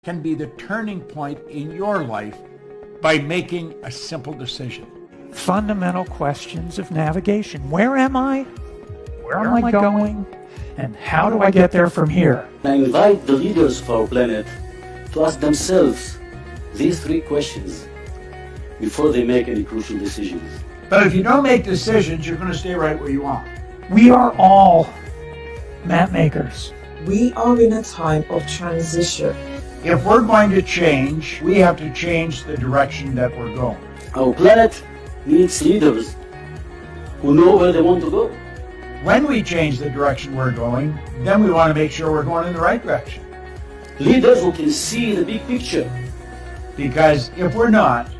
can be the turning point in your life by making a simple decision. Fundamental questions of navigation. Where am I? Where am I going? And how do I get there from here? I invite the leaders of our planet to ask themselves these three questions before they make any crucial decisions. But if you don't make decisions, you're going to stay right where you are. We are all map makers. We are in a time of transition. If we're going to change, we have to change the direction that we're going. Our planet needs leaders who know where they want to go. When we change the direction we're going, then we want to make sure we're going in the right direction. Leaders who can see the big picture. Because if we're not,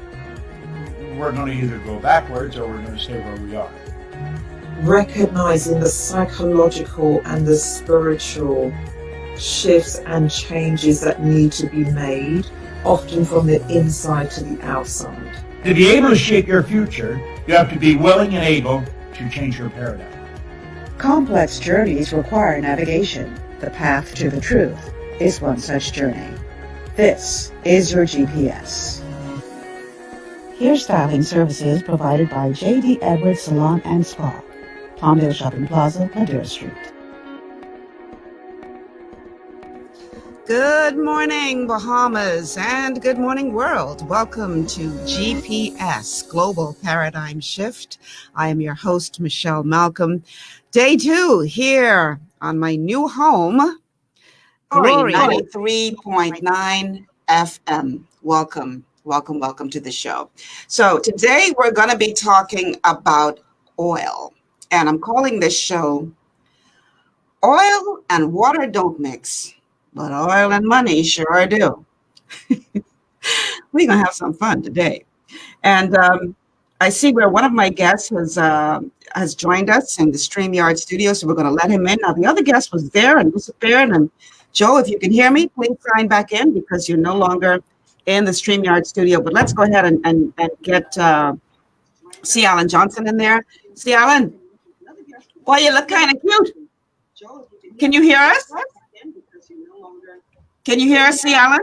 we're going to either go backwards or we're going to stay where we are. Recognizing the psychological and the spiritual shifts and changes that need to be made, often from the inside to the outside. To be able to shape your future, you have to be willing and able to change your paradigm. Complex journeys require navigation. The path to the truth is one such journey. This is your GPS. Hairstyling services provided by J.D. Edwards Salon and Spa, Palmdale Shopping Plaza, Madeira Street. Good morning, Bahamas, and good morning, world. Welcome to GPS, Global Paradigm Shift. I am your host, Michelle Malcolm. Day 2 here on my new home, Glory 93.9 FM. Welcome to the show. So today we're going to be talking about oil, and I'm calling this show Oil and Water Don't Mix, but oil and money sure do. We're going to have some fun today. And I see where one of my guests has joined us in the StreamYard studio, so we're going to let him in. Now, the other guest was there and disappeared. And Joe, if you can hear me, please sign back in because you're no longer in the StreamYard studio. But let's go ahead and get C. Alan Johnson in there. C. Alan, boy, you look kind of cute. Can you hear us? Can you hear us, C. Alan?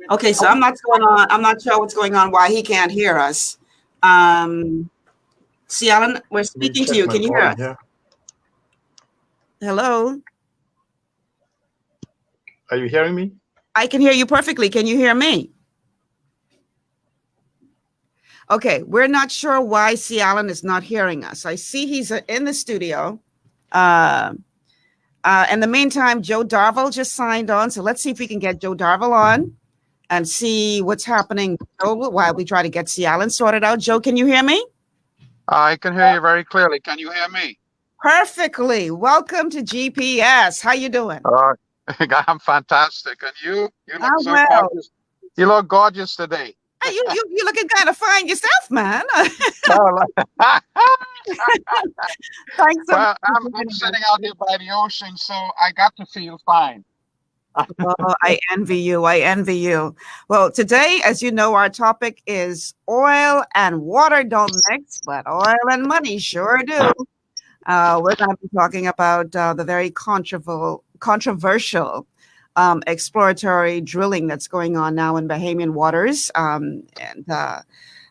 Okay, so I'm not sure what's going on, why he can't hear us. C. Alan, we're speaking to you. Can you hear us? Yeah. Hello? Are you hearing me? I can hear you perfectly. Can you hear me? Okay, we're not sure why C. Alan is not hearing us. I see he's in the studio. In the meantime, Joe Darville just signed on. So let's see if we can get Joe Darville on and see what's happening while we try to get C. Alan sorted out. Joe, can you hear me? I can hear you very clearly. Can you hear me? Perfectly. Welcome to GPS. How you doing? I'm fantastic. And you? You look gorgeous. You look gorgeous today. Hey, you looking kind of fine yourself, man. Thanks. Well, I'm sitting out here by the ocean, so I got to feel fine. Oh, I envy you. I envy you. Well, today, as you know, our topic is oil and water don't mix, but oil and money sure do. We're going to be talking about the very controversial exploratory drilling that's going on now in Bahamian waters.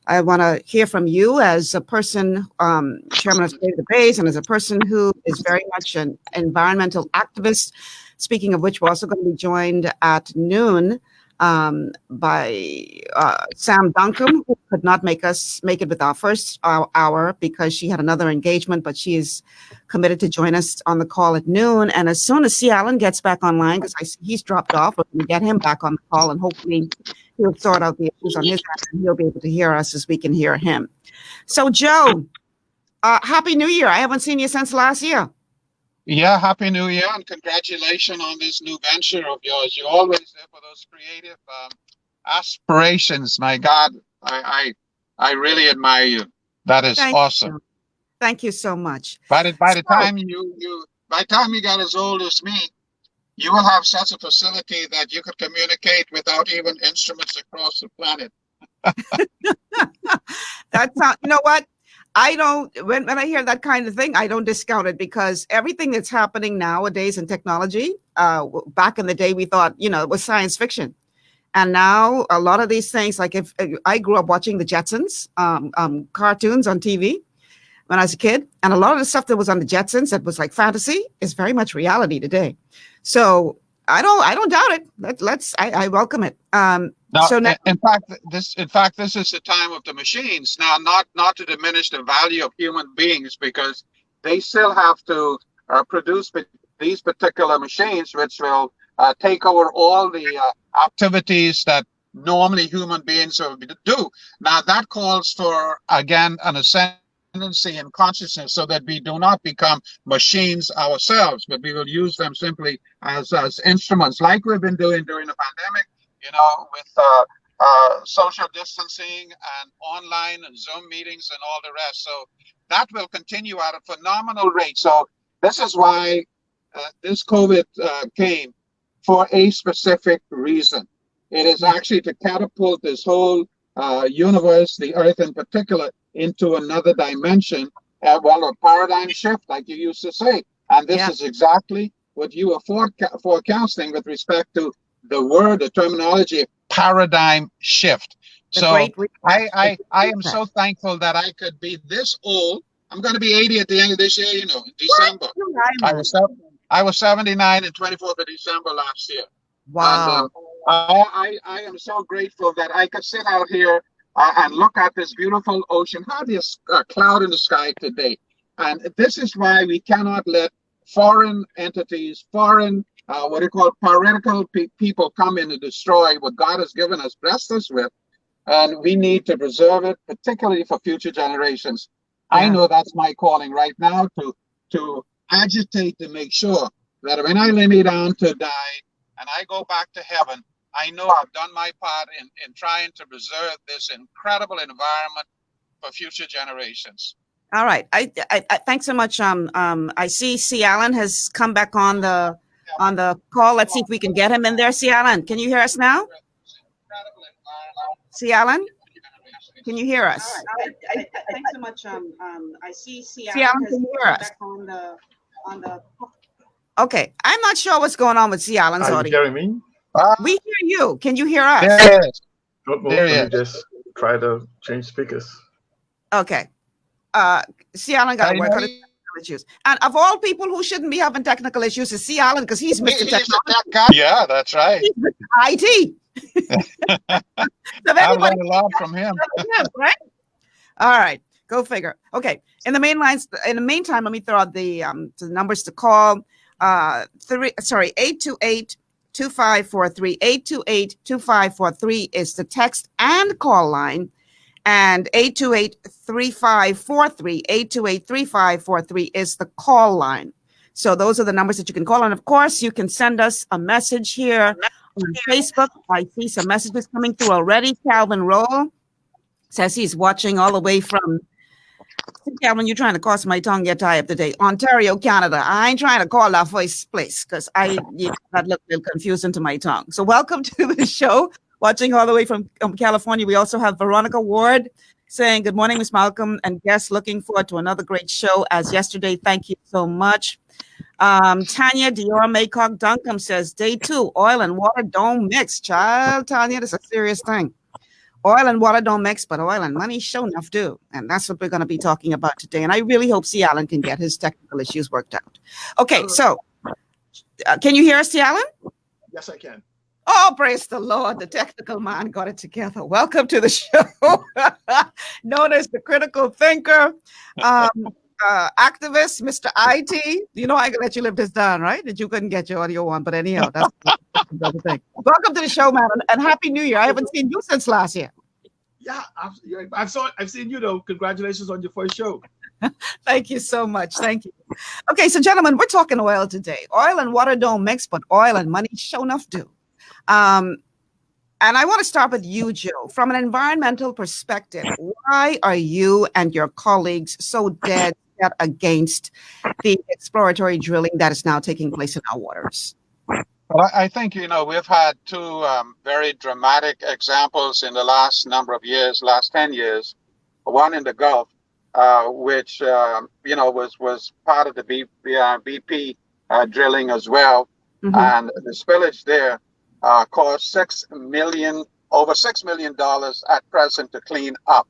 I want to hear from you as a person, chairman of State of the Bays, and as a person who is very much an environmental activist. Speaking of which, we're also going to be joined at noon by Sam Duncombe, who could not make it with our first hour because she had another engagement, but she is committed to join us on the call at noon. And as soon as C. Alan gets back online, because I see he's dropped off, we're going to get him back on the call, and hopefully he'll sort out the issues on his end, and he'll be able to hear us as we can hear him. So, Joe, Happy New Year. I haven't seen you since last year. Yeah, Happy New Year and congratulations on this new venture of yours. You're always there for those creative aspirations. My God, I really admire you. That is awesome. Thank you so much. By the time you get as old as me, you will have such a facility that you could communicate without even instruments across the planet. That's not, you know what? I don't, when I hear that kind of thing, I don't discount it because everything that's happening nowadays in technology back in the day, we thought, it was science fiction. And now a lot of these things, like if I grew up watching the Jetsons cartoons on TV when I was a kid, and a lot of the stuff that was on the Jetsons that was like fantasy is very much reality today. So I don't doubt it. I welcome it. Now, So now, in fact, this is the time of the machines. Now, not to diminish the value of human beings, because they still have to produce these particular machines, which will take over all the activities that normally human beings would do. Now, that calls for, again, an ascendancy in consciousness, so that we do not become machines ourselves, but we will use them simply as instruments, like we've been doing during the pandemic, with social distancing and online and Zoom meetings and all the rest. So that will continue at a phenomenal rate. So this is why this COVID came, for a specific reason. It is actually to catapult this whole universe, the Earth in particular, into another dimension, a paradigm shift, like you used to say. And this is exactly what you are forecasting with respect to the terminology, paradigm shift. So I am so thankful that I could be this old. I'm going to be 80 at the end of this year, in December. I was 79 and 24th of December last year. wow. And I am so grateful that I could sit out here and look at this beautiful ocean, hardly a cloud in the sky today. And this is why we cannot let foreign entities, foreign, what they call piratical people come in and destroy what God has given us, blessed us with. And we need to preserve it, particularly for future generations. I know that's my calling right now, to agitate to make sure that when I lay me down to die and I go back to heaven, I know I've done my part in trying to preserve this incredible environment for future generations. All right. I thanks so much. I see C. Allen has come back on the call. Let's see if we can get him in there. C. Allen, can you hear us now? C. Allen, can you hear us? Thanks so much. I see C. Allen, can you hear us? On the. Okay, I'm not sure what's going on with C. Allen's Are you audio. hearing me? We hear you. Can you hear us? Yes. Don't move. There he Let me is. just try to change speakers. Okay. C. Allen got to work on his technical issues. And of all people who shouldn't be having technical issues is C. Allen, because he's Mr. He's Technology. the tech guy. Yeah, that's right. He's Mr. IT. So if I've anybody learned a lot from him. right? All right. Go figure. Okay. In the meantime, let me throw out the numbers to call. 828-2543. 828-2543 is the text and call line. And 828-3543. 828-3543 is the call line. So those are the numbers that you can call. And of course, you can send us a message here on Facebook. I see some messages coming through already. Calvin Roll says he's watching all the way from, Calvin, you're trying to cause my tongue get tied up today. Ontario, Canada. I ain't trying to call that first place because that looked a little confusing to my tongue. So welcome to the show. Watching all the way from California. We also have Veronica Ward saying, good morning, Miss Malcolm and guests. Looking forward to another great show as yesterday. Thank you so much. Tanya Dior Maycock Duncombe says, day 2, oil and water don't mix. Child, Tanya, this is a serious thing. Oil and water don't mix, but oil and money sure enough do. And that's what we're going to be talking about today. And I really hope C. Allen can get his technical issues worked out. Okay, so can you hear us, C. Allen? Yes, I can. Oh, praise the Lord. The technical man got it together. Welcome to the show. Known as the critical thinker, activist, Mr. IT. You know I can let you live this down, right? That you couldn't get your audio on. But anyhow, that's the thing. Welcome to the show, man. And Happy New Year. I haven't seen you since last year. Yeah, I've seen you, though. Congratulations on your first show. Thank you so much. Thank you. Okay, so gentlemen, we're talking oil today. Oil and water don't mix, but oil and money sure enough do. And I want to start with you, Joe. From an environmental perspective, why are you and your colleagues so dead set against the exploratory drilling that is now taking place in our waters? Well, I think, we've had two very dramatic examples in the last number of years, last 10 years. One in the Gulf, which, was part of the BP drilling as well. Mhm. and the spillage there costs over $6 million at present to clean up.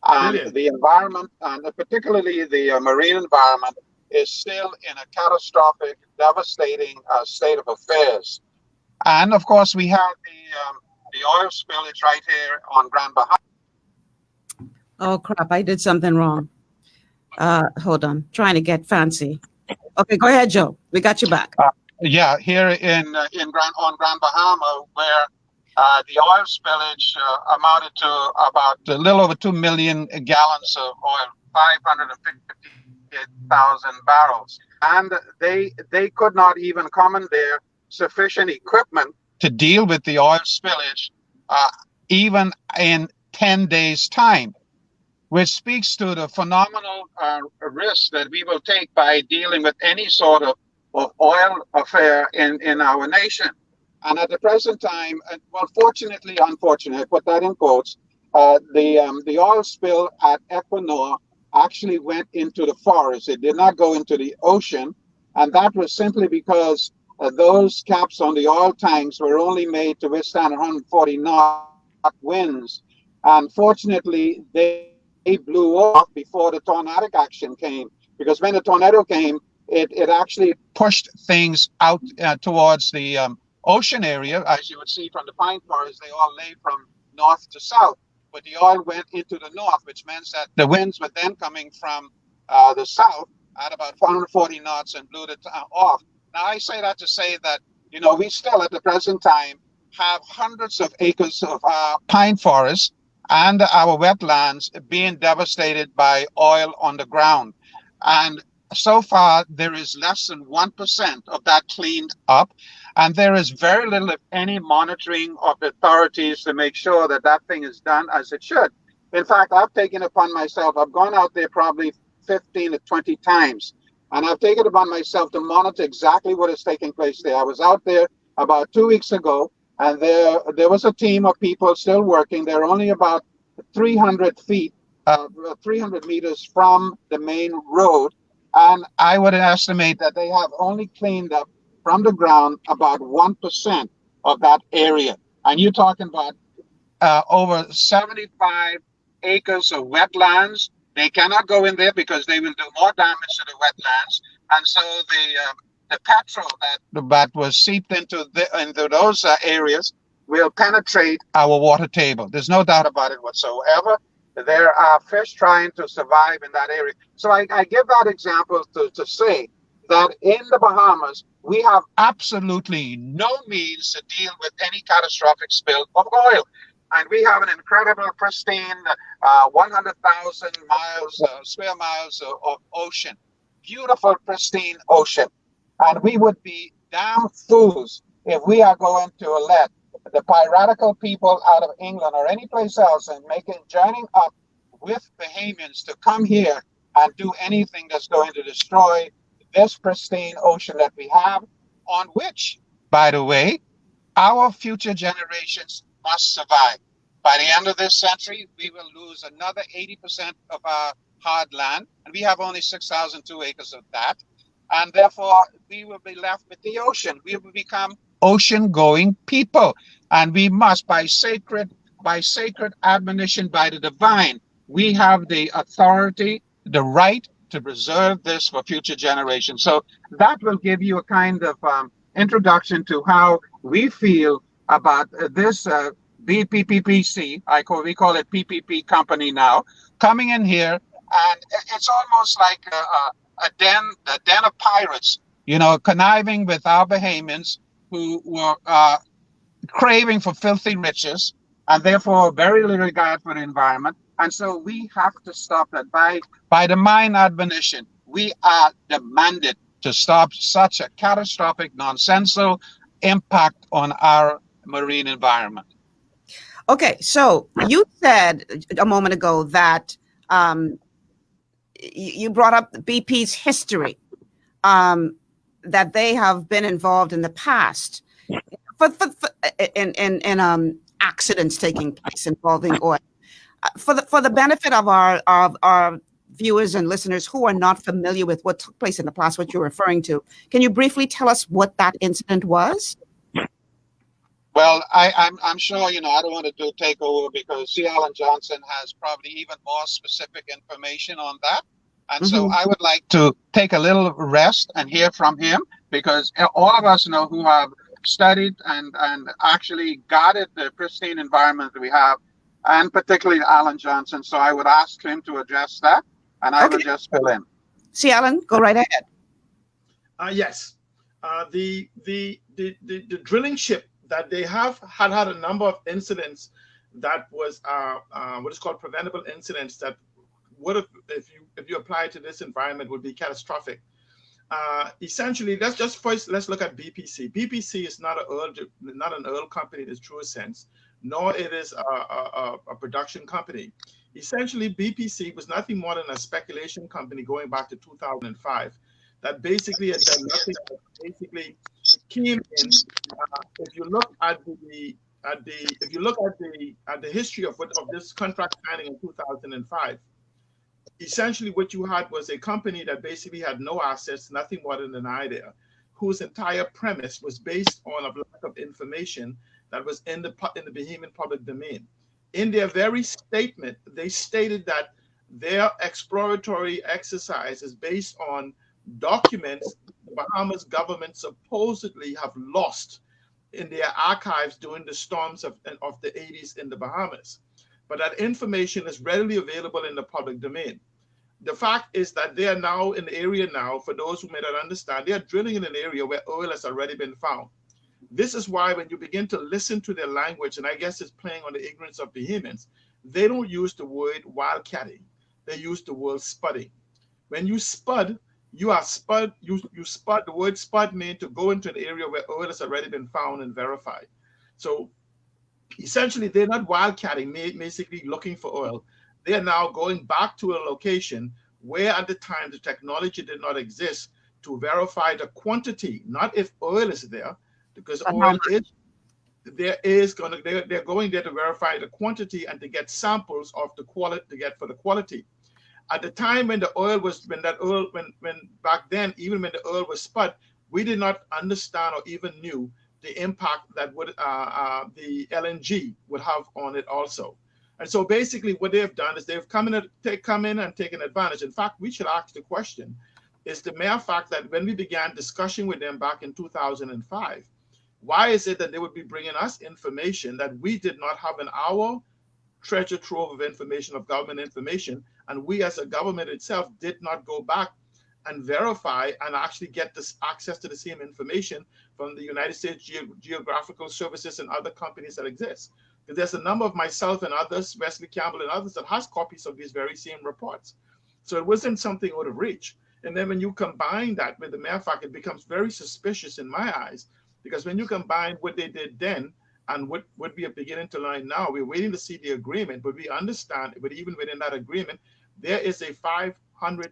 And Brilliant. the environment, and particularly the marine environment, is still in a catastrophic, devastating state of affairs. And of course, we have the oil spillage right here on Grand Bahama. Oh crap! I did something wrong. Hold on. Trying to get fancy. Okay, go ahead, Joe. We got you back. Yeah, here on Grand Bahama, where the oil spillage amounted to about a little over 2 million gallons of oil, 550,000 barrels, and they could not even commandeer sufficient equipment to deal with the oil spillage, even in 10 days' time, which speaks to the phenomenal risk that we will take by dealing with any sort of oil affair in our nation. And at the present time, well, fortunately, unfortunately, I put that in quotes, the oil spill at Equinor actually went into the forest. It did not go into the ocean. And that was simply because those caps on the oil tanks were only made to withstand 140 knot winds. And fortunately, they blew off before the tornadic action came, because when the tornado came, it actually pushed things out towards the ocean area. As you would see from the pine forests, they all lay from north to south, but the oil went into the north, which meant that the winds were then coming from the south at about 440 knots and blew it off. Now, I say that to say that, we still at the present time have hundreds of acres of pine forests and our wetlands being devastated by oil on the ground. And so far, there is less than 1% of that cleaned up. And there is very little, if any, monitoring of the authorities to make sure that that thing is done as it should. In fact, I've taken upon myself, I've gone out there probably 15 to 20 times, and I've taken upon myself to monitor exactly what is taking place there. I was out there about 2 weeks ago, and there was a team of people still working. They're only about 300 feet, 300 meters from the main road. And I would estimate that they have only cleaned up from the ground about 1% of that area. And you're talking about over 75 acres of wetlands. They cannot go in there because they will do more damage to the wetlands. And so the petrol that was seeped into those areas will penetrate our water table. There's no doubt about it whatsoever. There are fish trying to survive in that area. So I give that example to say that in the Bahamas, we have absolutely no means to deal with any catastrophic spill of oil. And we have an incredible, pristine 100,000 square miles of ocean. Beautiful, pristine ocean. And we would be damn fools if we are going to let the piratical people out of England or any place else and joining up with Bahamians to come here and do anything that's going to destroy this pristine ocean that we have, on which, by the way, our future generations must survive. By the end of this century, we will lose another 80% of our hard land, and we have only 6,002 acres of that. And therefore, we will be left with the ocean. We will become ocean-going people. And we must, by sacred admonition by the divine, we have the authority, the right to preserve this for future generations. So that will give you a kind of introduction to how we feel about this BPPC, we call it PPP company now, coming in here, and it's almost like a den of pirates, conniving with our Bahamians who were craving for filthy riches and therefore very little regard for the environment. And so we have to stop that. By divine admonition, we are demanded to stop such a catastrophic, nonsensical impact on our marine environment. Okay, so you said a moment ago that you brought up BP's history, that they have been involved in the past in accidents taking place involving oil. For the benefit of viewers and listeners who are not familiar with what took place in the past, what you're referring to, can you briefly tell us what that incident was? Well, I'm sure, I don't want to take over because C. Alan Johnson has probably even more specific information on that. And so I would like to take a little rest and hear from him, because all of us know who have studied and actually guarded the pristine environment that we have, and particularly Alan Johnson. So I would ask him to address that, and I will just fill in. See, Alan, go right ahead. Yes. The drilling ship that they had a number of incidents that was what is called preventable incidents that would have, if you apply it to this environment, would be catastrophic. Essentially, let's look at BPC. BPC is not an oil company in its truest sense, nor it is a production company. Essentially, BPC was nothing more than a speculation company going back to 2005 that basically had done nothing but basically came in. If you look at the history of this contract signing in 2005, essentially what you had was a company that basically had no assets, nothing more than an idea, whose entire premise was based on a lack of information that was in the Bahamian public domain. In their very statement, they stated that their exploratory exercise is based on documents the Bahamas government supposedly have lost in their archives during the storms of the 80s in the Bahamas. But that information is readily available in the public domain. The fact is that they are now in the area now, for those who may not understand, they are drilling in an area where oil has already been found. This is why when you begin to listen to their language, and I guess it's playing on the ignorance of Bahamians, they don't use the word wildcatting. They use the word spudding. When you spud, you spud. The word spud means to go into an area where oil has already been found and verified. So essentially, they're not wildcatting, basically looking for oil. They are now going back to a location where at the time the technology did not exist to verify the quantity, not if oil is there, because oil is there is going to, they're going there to verify the quantity and to get samples of the quality, to get for the quality. At the time when the oil was, when back then, even when the oil was spud, we did not understand or even knew the impact that would the LNG would have on it also. And so basically what they've done is they've come in and taken advantage. In fact, we should ask the question, is the mere fact that when we began discussion with them back in 2005, why is it that they would be bringing us information that we did not have in our treasure trove of information, of government information, and we as a government itself did not go back and verify and actually get this access to the same information from the United States Geographical Services and other companies that exist. Because there's a number of myself and others, Wesley Campbell and others, that has copies of these very same reports. So it wasn't something out of reach. And then when you combine that with the mere fact, it becomes very suspicious in my eyes, because when you combine what they did then and what we are beginning to learn now, we're waiting to see the agreement, but we understand, but even within that agreement, there is a $500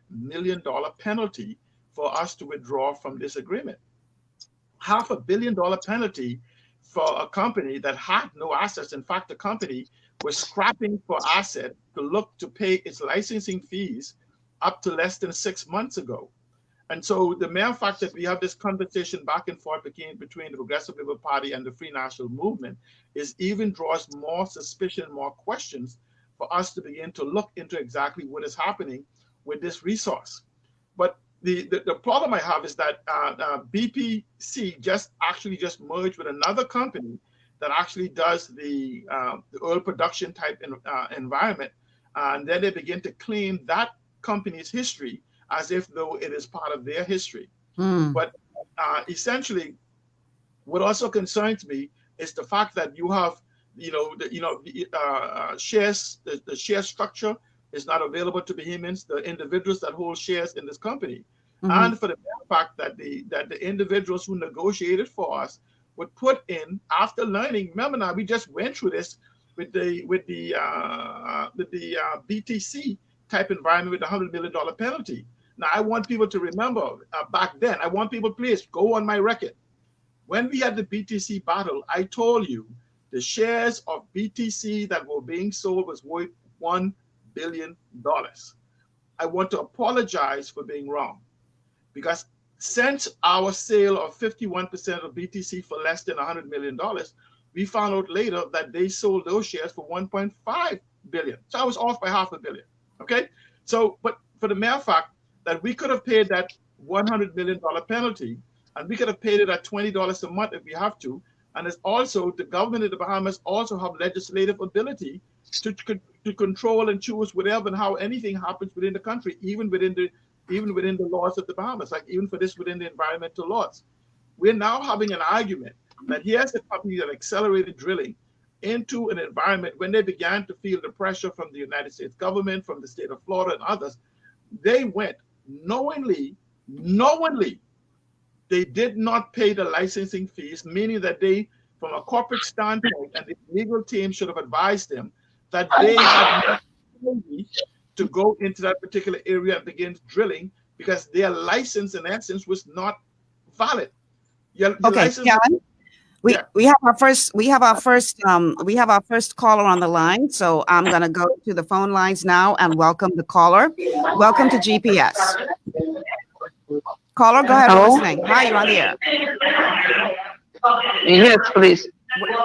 million penalty for us to withdraw from this agreement. $500 million penalty for a company that had no assets. In fact, the company was scrapping for assets to look to pay its licensing fees up to less than 6 months ago. And so the mere fact that we have this conversation back and forth between the Progressive Liberal Party and the Free National Movement is even draws more suspicion, more questions for us to begin to look into exactly what is happening with this resource. But the problem I have is that BPC just merged with another company that actually does the oil production type environment, and then they begin to claim that company's history as if though it is part of their history. But essentially, what also concerns me is the fact that you have, shares. The share structure is not available to Bahamians, the individuals that hold shares in this company, and for the fact that the individuals who negotiated for us would put in, after learning. Remember now, we just went through this with the BTC type environment with the $100 million penalty. Now, I want people to remember back then, I want people, please go on my record. When we had the BTC battle, I told you the shares of BTC that were being sold was worth $1 billion. I want to apologize for being wrong, because since our sale of 51% of BTC for less than $100 million, we found out later that they sold those shares for 1.5 billion. So I was off by $500 million. Okay. So, but for the mere fact that we could have paid that $100 million penalty, and we could have paid it at $20 a month if we have to. And it's also, the government of the Bahamas also have legislative ability to control and choose whatever and how anything happens within the country, even within the laws of the Bahamas, like even for this within the environmental laws. We're now having an argument that here's a company that accelerated drilling into an environment when they began to feel the pressure from the United States government, from the state of Florida and others. They went knowingly, they did not pay the licensing fees, meaning that they, from a corporate standpoint, and the legal team should have advised them that they had no to go into that particular area and begin drilling, because their license in essence was not valid. Okay, Karen, we have our first caller on the line, so I'm going to go to the phone lines now and welcome the caller. Welcome to GPS. Caller, go ahead. Hello? Listening. Hi, you're on the air. Yes, please.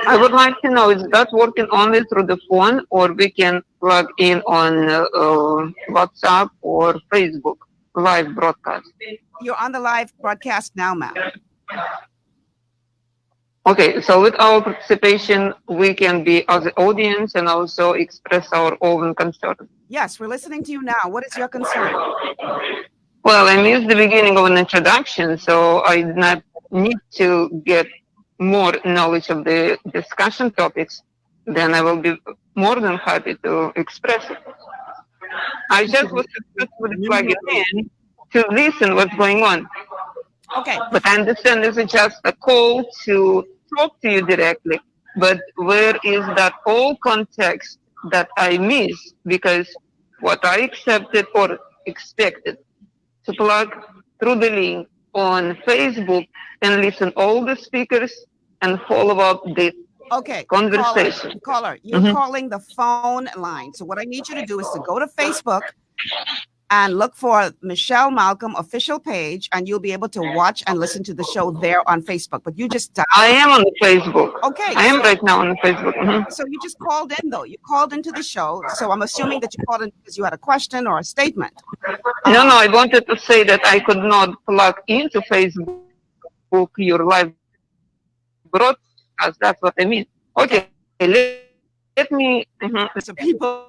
I would like to know, is that working only through the phone, or we can plug in on WhatsApp or Facebook live broadcast? You're on the live broadcast now, ma'am. Okay, so with our participation, we can be as the audience and also express our own concern. Yes, we're listening to you now. What is your concern? Well, I missed the beginning of an introduction, so I did not need to get more knowledge of the discussion topics. Then I will be more than happy to express it. I just was successfully plugging in to listen what's going on. Okay. But I understand this is just a call to talk to you directly. But where is that whole context that I miss? Because what I accepted or expected to plug through the link on Facebook and listen all the speakers and follow up the conversation. Caller, you're calling the phone line. So what I need you to do is to go to Facebook and look for Michelle Malcolm official page, and you'll be able to watch and listen to the show there on Facebook. But you just I am on Facebook. Okay. I am right now on Facebook. So you just called in, though. You called into the show. So I'm assuming that you called in because you had a question or a statement. No, I wanted to say that I could not plug into Facebook your live broadcast. That's what I mean. Okay. Let me. So people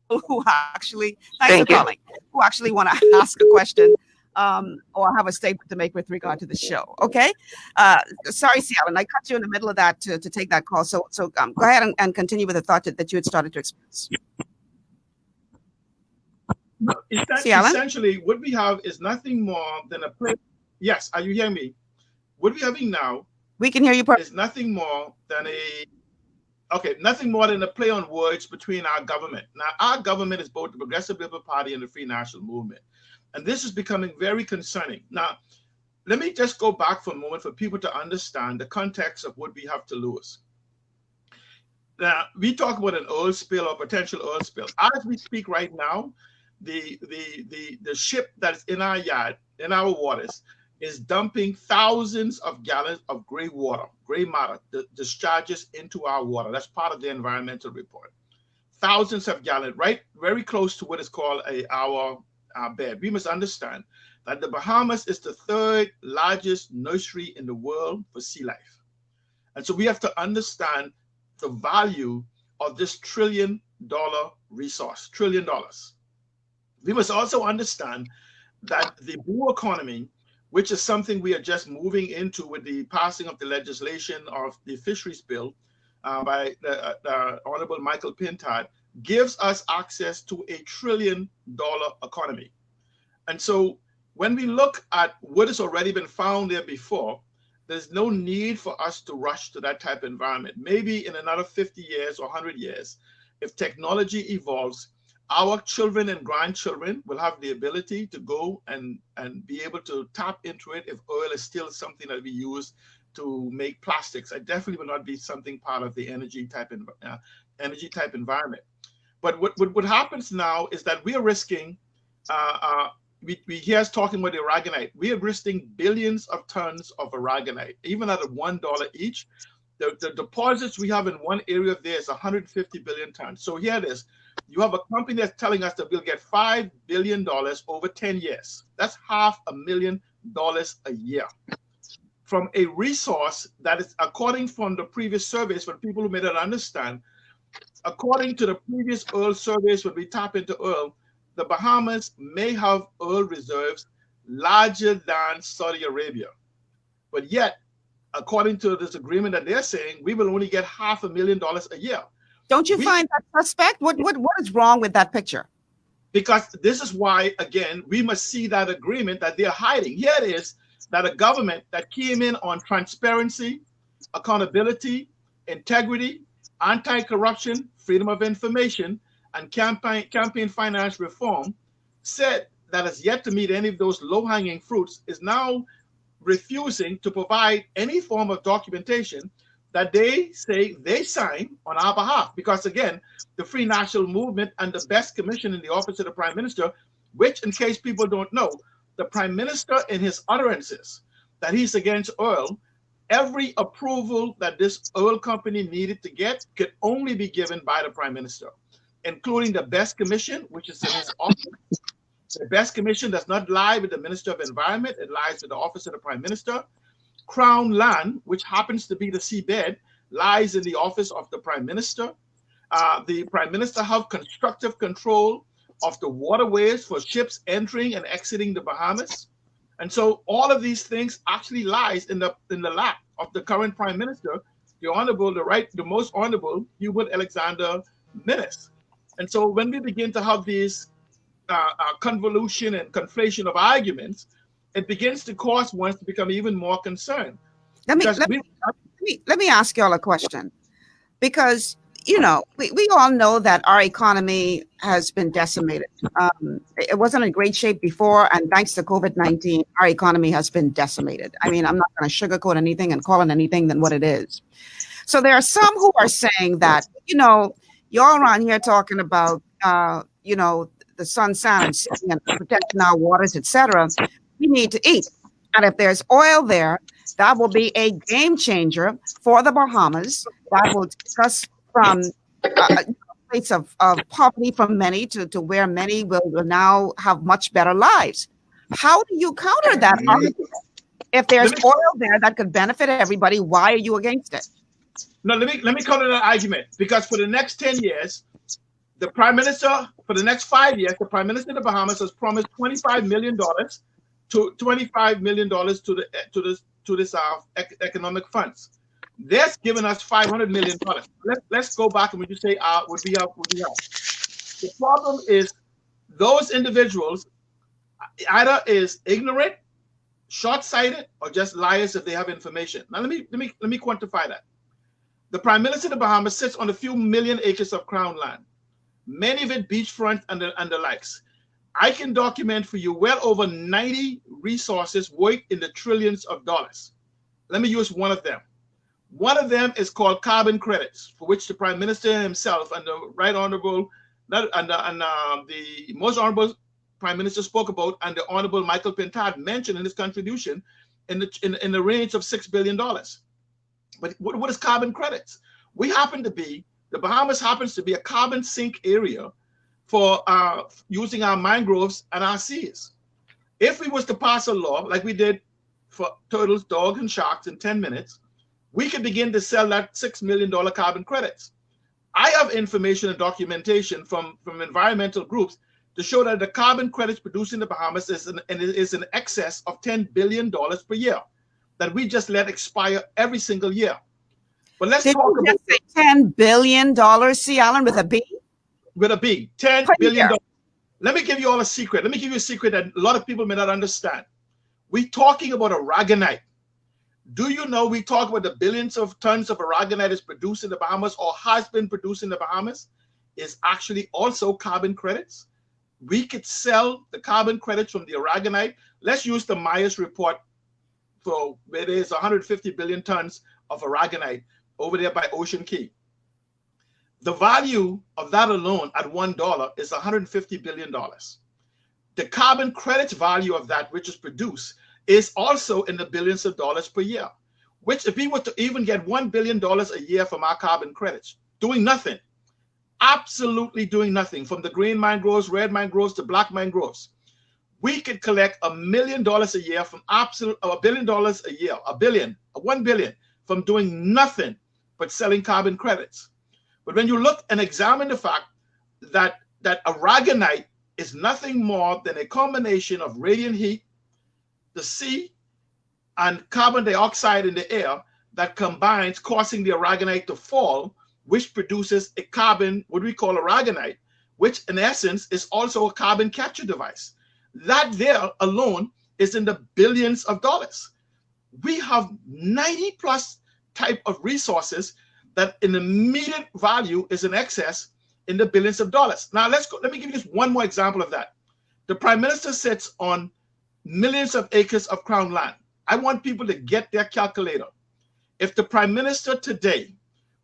who actually, thanks for calling, who actually want to ask a question or have a statement to make with regard to the show. Okay. Sorry, Cialan, I cut you in the middle of that to take that call. So go ahead and continue with the thought that you had started to express. Essentially, what we have is nothing more than a play. Yes, are you hearing me? What we're having now, we can hear you. Is nothing more than nothing more than a play on words between our government. Now, our government is both the Progressive Liberal Party and the Free National Movement, and this is becoming very concerning. Now, let me just go back for a moment for people to understand the context of what we have to lose. Now, we talk about an oil spill or potential oil spill. As we speak right now, the ship that's in our yard, in our waters, is dumping thousands of gallons of gray matter, discharges into our water. That's part of the environmental report. Thousands of gallons, right, very close to what is called our bed. We must understand that the Bahamas is the third largest nursery in the world for sea life. And so we have to understand the value of this $1 trillion resource, $1 trillion. We must also understand that the blue economy, which is something we are just moving into with the passing of the legislation of the fisheries bill by the Honorable Michael Pintard, gives us access to $1 trillion economy. And so when we look at what has already been found there before, there's no need for us to rush to that type of environment. Maybe in another 50 years or 100 years, if technology evolves, our children and grandchildren will have the ability to go and be able to tap into it if oil is still something that we use to make plastics. It definitely will not be something part of the energy type environment. But what happens now is that we are risking we hear us talking about the aragonite. We are listing billions of tons of aragonite, even at $1 each. The deposits we have in one area of there is 150 billion tons. So here it is. You have a company that's telling us that we'll get $5 billion over 10 years. That's $500,000 a year from a resource that is, according from the previous surveys, for people who may not understand, according to the previous oil surveys, when we tap into oil, the Bahamas may have oil reserves larger than Saudi Arabia. But yet, according to this agreement that they're saying, we will only get $500,000 a year. Don't you find that suspect? What is wrong with that picture? Because this is why, again, we must see that agreement that they're hiding. Here it is, that a government that came in on transparency, accountability, integrity, anti-corruption, freedom of information, and campaign finance reform said that has yet to meet any of those low-hanging fruits, is now refusing to provide any form of documentation that they say they sign on our behalf. Because again, the Free National Movement and the Best Commission in the Office of the Prime Minister, which in case people don't know, the Prime Minister in his utterances that he's against oil, every approval that this oil company needed to get could only be given by the Prime Minister, including the Best Commission, which is in his office. The Best Commission does not lie with the Minister of Environment, it lies with the Office of the Prime Minister. Crown Land, which happens to be the seabed, lies in the Office of the Prime Minister. The Prime Minister have constructive control of the waterways for ships entering and exiting the Bahamas. And so all of these things actually lies in the lap of the current Prime Minister, the most honorable Hubert Alexander Minnis. And so when we begin to have these convolution and conflation of arguments, it begins to cause one to become even more concerned. Let me ask y'all a question, because you know we all know that our economy has been decimated. It wasn't in great shape before, and thanks to COVID-19, our economy has been decimated. I mean, I'm not going to sugarcoat anything and call it anything than what it is. So there are some who are saying that, you know, y'all around here talking about, you know, the sun, sand, and sea and protecting our waters, etc. We need to eat. And if there's oil there, that will be a game changer for the Bahamas. That will take us from states of poverty from many to where many will now have much better lives. How do you counter that argument? If there's oil there that could benefit everybody, why are you against it? No, let me counter that argument, because for the next 10 years, the Prime Minister, for the next 5 years, the Prime Minister of the Bahamas has promised $25 million to this economic funds. They're giving us $500 million. Let's go back and we just say would be out. The problem is those individuals either is ignorant, short-sighted, or just liars if they have information. Now let me quantify that. The Prime Minister of the Bahamas sits on a few million acres of crown land, many of it beachfront and the likes. I can document for you well over 90 resources worth in the trillions of dollars. Let me use one of them. One of them is called carbon credits, for which the Prime Minister himself and the Right Honorable, the Most Honorable Prime Minister spoke about, and the Honorable Michael Pintard mentioned in his contribution in the range of $6 billion. But what is carbon credits? The Bahamas happens to be a carbon sink area for using our mangroves and our seas. If we was to pass a law like we did for turtles, dogs, and sharks in 10 minutes, we could begin to sell that $6 million carbon credits. I have information and documentation from environmental groups to show that the carbon credits produced in the Bahamas is in excess of $10 billion per year that we just let expire every single year. But let's talk about $10 billion, C. Allen, with a B? With a B, $10 billion. Let me give you all a secret. Let me give you a secret that a lot of people may not understand. We're talking about aragonite. Do you know we talk about the billions of tons of aragonite is produced in the Bahamas or has been produced in the Bahamas is actually also carbon credits? We could sell the carbon credits from the aragonite. Let's use the Myers report for where there's 150 billion tons of aragonite over there by Ocean Key. The value of that alone at $1 is $150 billion. the carbon credits value of that which is produced is also in the billions of dollars per year, which if we were to even get $1 billion a year from our carbon credits, doing nothing, absolutely doing nothing, from the green mangroves, red mangroves to black mangroves, we could collect $1 million a year from $1 billion a year, $1 billion from doing nothing but selling carbon credits. But when you look and examine the fact that aragonite is nothing more than a combination of radiant heat, the sea, and carbon dioxide in the air that combines, causing the aragonite to fall, which produces a carbon, what we call aragonite, which in essence is also a carbon capture device. That there alone is in the billions of dollars. We have 90 plus type of resources that in immediate value is in excess in the billions of dollars. Now let me give you just one more example of that. The Prime Minister sits on millions of acres of crown land. I want people to get their calculator. If the Prime Minister today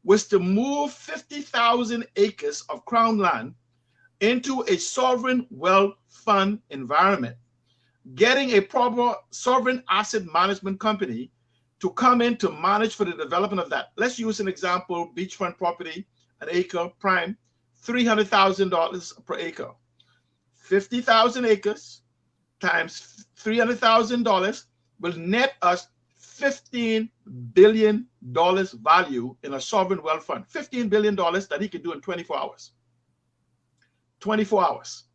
was to move 50,000 acres of crown land into a sovereign wealth fund environment, getting a proper sovereign asset management company to come in to manage for the development of that. Let's use an example, beachfront property, an acre, prime, $300,000 per acre. 50,000 acres times $300,000 will net us $15 billion value in a sovereign wealth fund. $15 billion that he could do in 24 hours. 24 hours.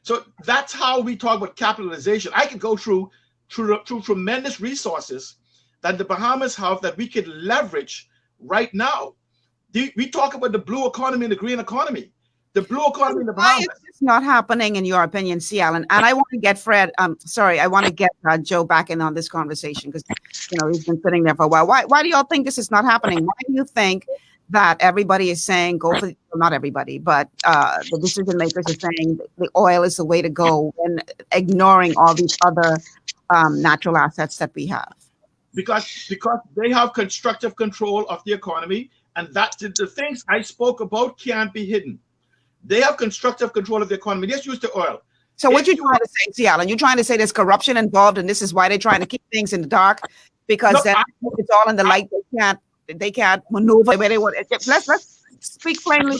So that's how we talk about capitalization. I could go through tremendous resources that the Bahamas have that we could leverage right now. We talk about the blue economy and the green economy. The blue economy in the Bahamas. Why is this not happening in your opinion, C. Allen? And I want to get I want to get Joe back in on this conversation because, he's been sitting there for a while. Why do y'all think this is not happening? Why do you think that everybody is saying not everybody, but the decision makers are saying the oil is the way to go and ignoring all these other natural assets that we have? Because they have constructive control of the economy, and that the things I spoke about can't be hidden. They have constructive control of the economy. Just use the oil. So what you're trying to say, C. Allen, you're trying to say there's corruption involved, and this is why they're trying to keep things in the dark, because then it's all in the light. They can't maneuver where they want. Let's speak plainly.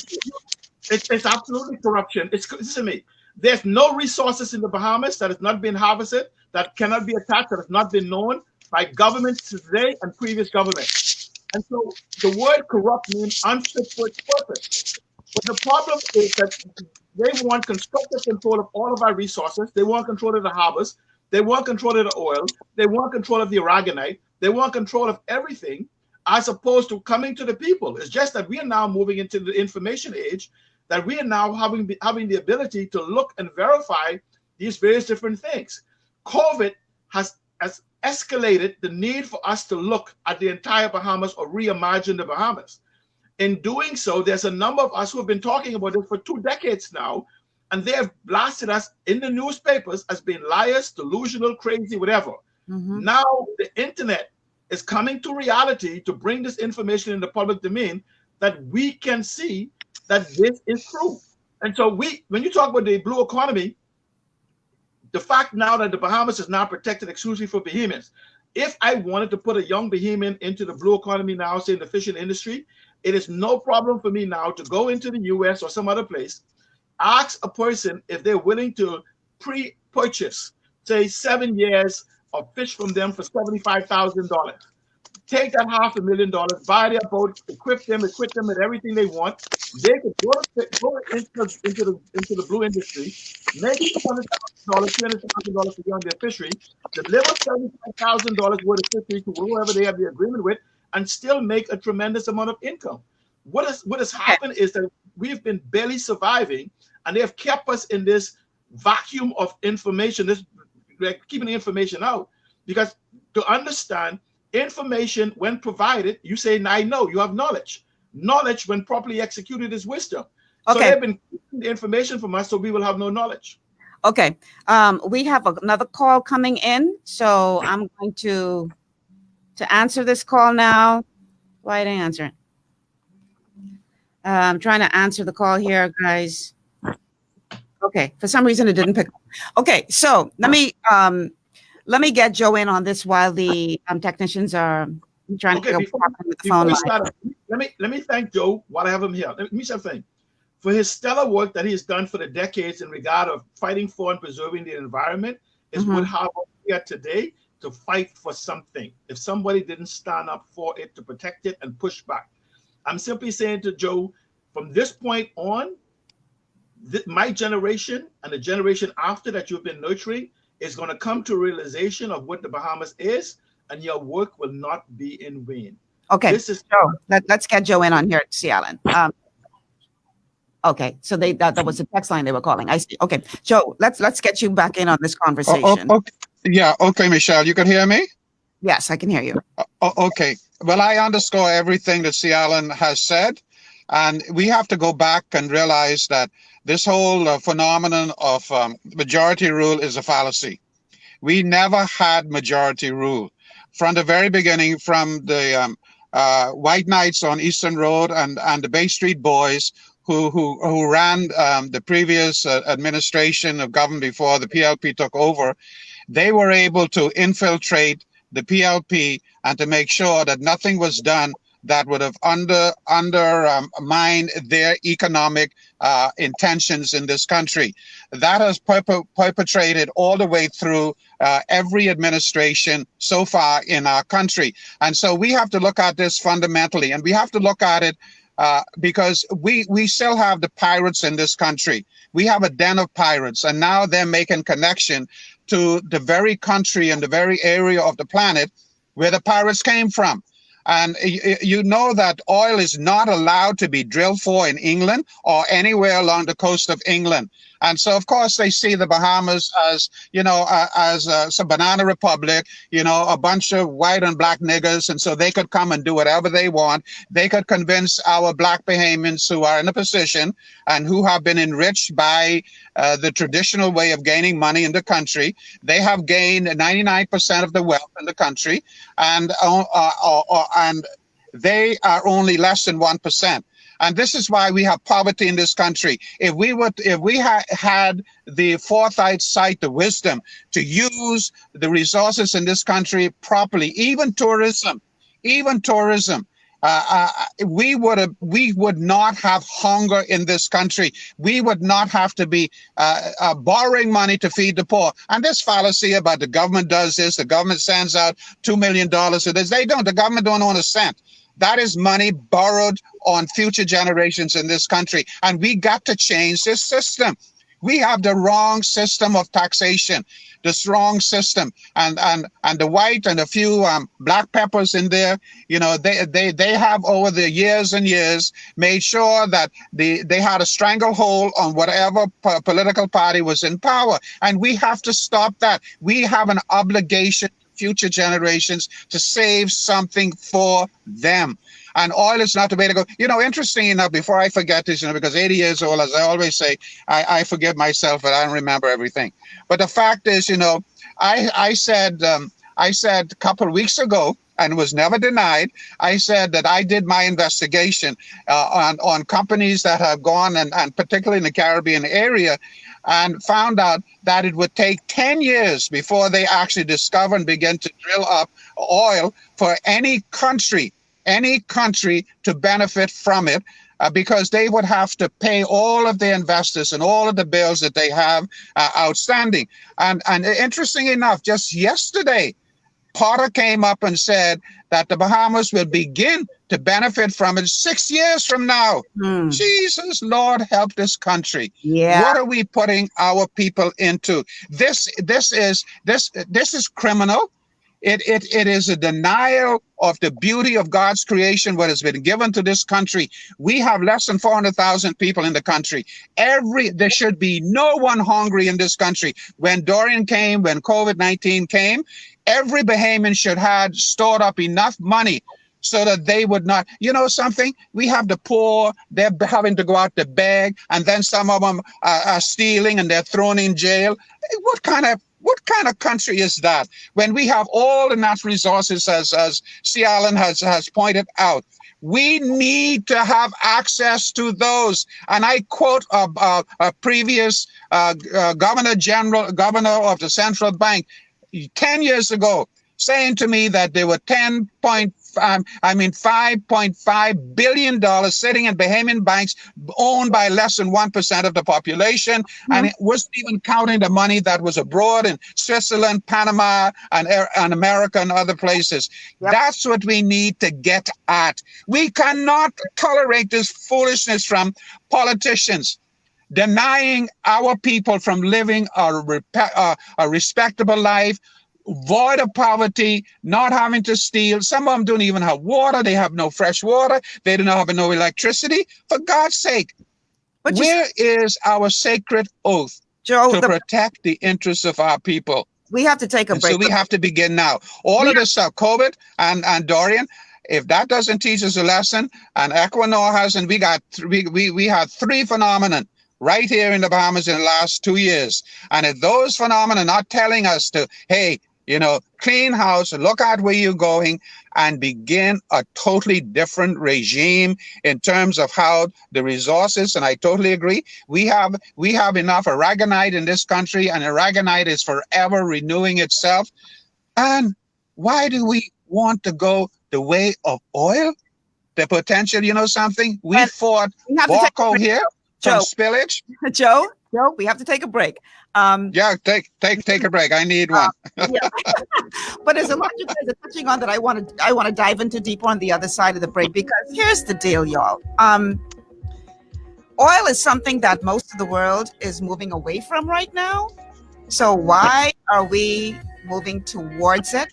It's absolutely corruption. Listen to me. There's no resources in the Bahamas that has not been harvested, that cannot be attacked, that has not been known by governments today and previous governments. And so the word corrupt means unfit for its purpose. But the problem is that they want constructive control of all of our resources. They want control of the harbors. They want control of the oil. They want control of the aragonite. They want control of everything, as opposed to coming to the people. It's just that we are now moving into the information age, that we are now having the ability to look and verify these various different things. COVID has escalated the need for us to look at the entire Bahamas or reimagine the Bahamas. In doing so, there's a number of us who have been talking about this for 2 decades now, and they have blasted us in the newspapers as being liars, delusional, crazy, whatever. Mm-hmm. Now the internet is coming to reality to bring this information in the public domain, that we can see that this is true. And so when you talk about the blue economy, the fact now that the Bahamas is now protected exclusively for Bahamians, if I wanted to put a young Bahamian into the blue economy now, say in the fishing industry, it is no problem for me now to go into the US or some other place, ask a person if they're willing to pre-purchase, say 7 years of fish from them for $75,000. Take that $500,000, buy their boat, equip them with everything they want. They could go into the blue industry, make $200,000, $300,000 a year on their fishery, deliver $75,000 worth of fishery to whoever they have the agreement with, and still make a tremendous amount of income. What has happened is that we've been barely surviving, and they have kept us in this vacuum of information, keeping the information out. Because to understand, information, when provided, you say, I know, you have knowledge. Knowledge, when properly executed, is wisdom. So they've been keeping the information from us, so we will have no knowledge. Okay. We have another call coming in, so I'm going to answer this call now. Why didn't I answer it? I'm trying to answer the call here, guys. Okay, for some reason it didn't pick up. Okay, so let me get Joe in on this while the technicians are trying to figure out what's happening with the phone line. Let me thank Joe while I have him here. Let me say something. For his stellar work that he has done for the decades in regard of fighting for and preserving the environment is what Harvard here today to fight for something. If somebody didn't stand up for it, to protect it and push back. I'm simply saying to Joe, from this point on, my generation and the generation after that you've been nurturing is going to come to a realization of what the Bahamas is, and your work will not be in vain. Okay, this is Joe. Let's get Joe in on here at Sea Island. Okay, so that was the text line they were calling. I see. Okay, Joe, let's get you back in on this conversation. Okay. Yeah, okay, Michelle, you can hear me? Yes, I can hear you. Okay. Well, I underscore everything that Sea Island has said, and we have to go back and realize that this whole phenomenon of majority rule is a fallacy. We never had majority rule. From the very beginning, from the White Knights on Eastern Road and the Bay Street Boys, who ran the previous administration of government before the PLP took over, they were able to infiltrate the PLP and to make sure that nothing was done that would have undermined their economic intentions in this country. That has perpetrated all the way through every administration so far in our country. And so we have to look at this fundamentally, and we have to look at it because we still have the pirates in this country. We have a den of pirates, and now they're making connection to the very country and the very area of the planet where the pirates came from. And you know that oil is not allowed to be drilled for in England or anywhere along the coast of England. And so, of course, they see the Bahamas as, as a banana republic, a bunch of white and black niggers. And so they could come and do whatever they want. They could convince our black Bahamians who are in a position and who have been enriched by the traditional way of gaining money in the country. They have gained 99% of the wealth in the country, and they are only less than 1%. And this is why we have poverty in this country. If we had the foresight, the wisdom to use the resources in this country properly, even tourism, we would not have hunger in this country. We would not have to be borrowing money to feed the poor. And this fallacy about the government does this, the government sends out $2 million to this. They don't. The government don't own a cent. That is money borrowed on future generations in this country. And we got to change this system. We have the wrong system of taxation, this wrong system. And the white and a few black peppers in there, they have over the years and years made sure that they had a stranglehold on whatever political party was in power. And we have to stop that. We have an obligation future generations to save something for them. And oil is not the way to go. Interesting enough, before I forget this, because 80 years old, as I always say, I forgive myself, but I don't remember everything. But the fact is, I said a couple of weeks ago, and was never denied, I said that I did my investigation on companies that have gone, and particularly in the Caribbean area, and found out that it would take 10 years before they actually discover and begin to drill up oil for any country to benefit from it, because they would have to pay all of the investors and all of the bills that they have outstanding. And interesting enough, just yesterday, Potter came up and said that the Bahamas will begin to benefit from it 6 years from now. Jesus, Lord, help this country. Yeah. What are we putting our people into? This is criminal. It is a denial of the beauty of God's creation, what has been given to this country. We have less than 400,000 people in the country. There should be no one hungry in this country. When Dorian came, when COVID-19 came, every Bahamian should have stored up enough money so that they would not, something, we have the poor, they're having to go out to beg, and then some of them are stealing and they're thrown in jail. What kind of country is that? When we have all the natural resources, as Sea Island has pointed out, We need to have access to those. And I quote a previous governor of the central bank 10 years ago, saying to me that there were $5.5 billion sitting in Bahamian banks owned by less than 1% of the population. And it wasn't even counting the money that was abroad in Switzerland, Panama, and America and other places. That's what we need to get at. We cannot tolerate this foolishness from politicians, denying our people from living a respectable life, void of poverty, not having to steal. Some of them don't even have water. They have no fresh water. They don't have no electricity. For God's sake, where is our sacred oath to protect the interests of our people? We have to take a break. So we have to begin now. All of this stuff, COVID and Dorian, if that doesn't teach us a lesson, and Equinor hasn't, we have three phenomenon right here in the Bahamas in the last 2 years. And if those phenomena are not telling us to, hey, clean house, look at where you're going, and begin a totally different regime in terms of how the resources, and I totally agree, we have enough aragonite in this country, and aragonite is forever renewing itself. And why do we want to go the way of oil? The potential, something? We fought Walco here from spillage. Joe, we have to take a break. Take a break. I need one. But there's a lot you guys are touching on that I want to dive into deeper on the other side of the break, because here's the deal, y'all. Oil is something that most of the world is moving away from right now. So why are we moving towards it?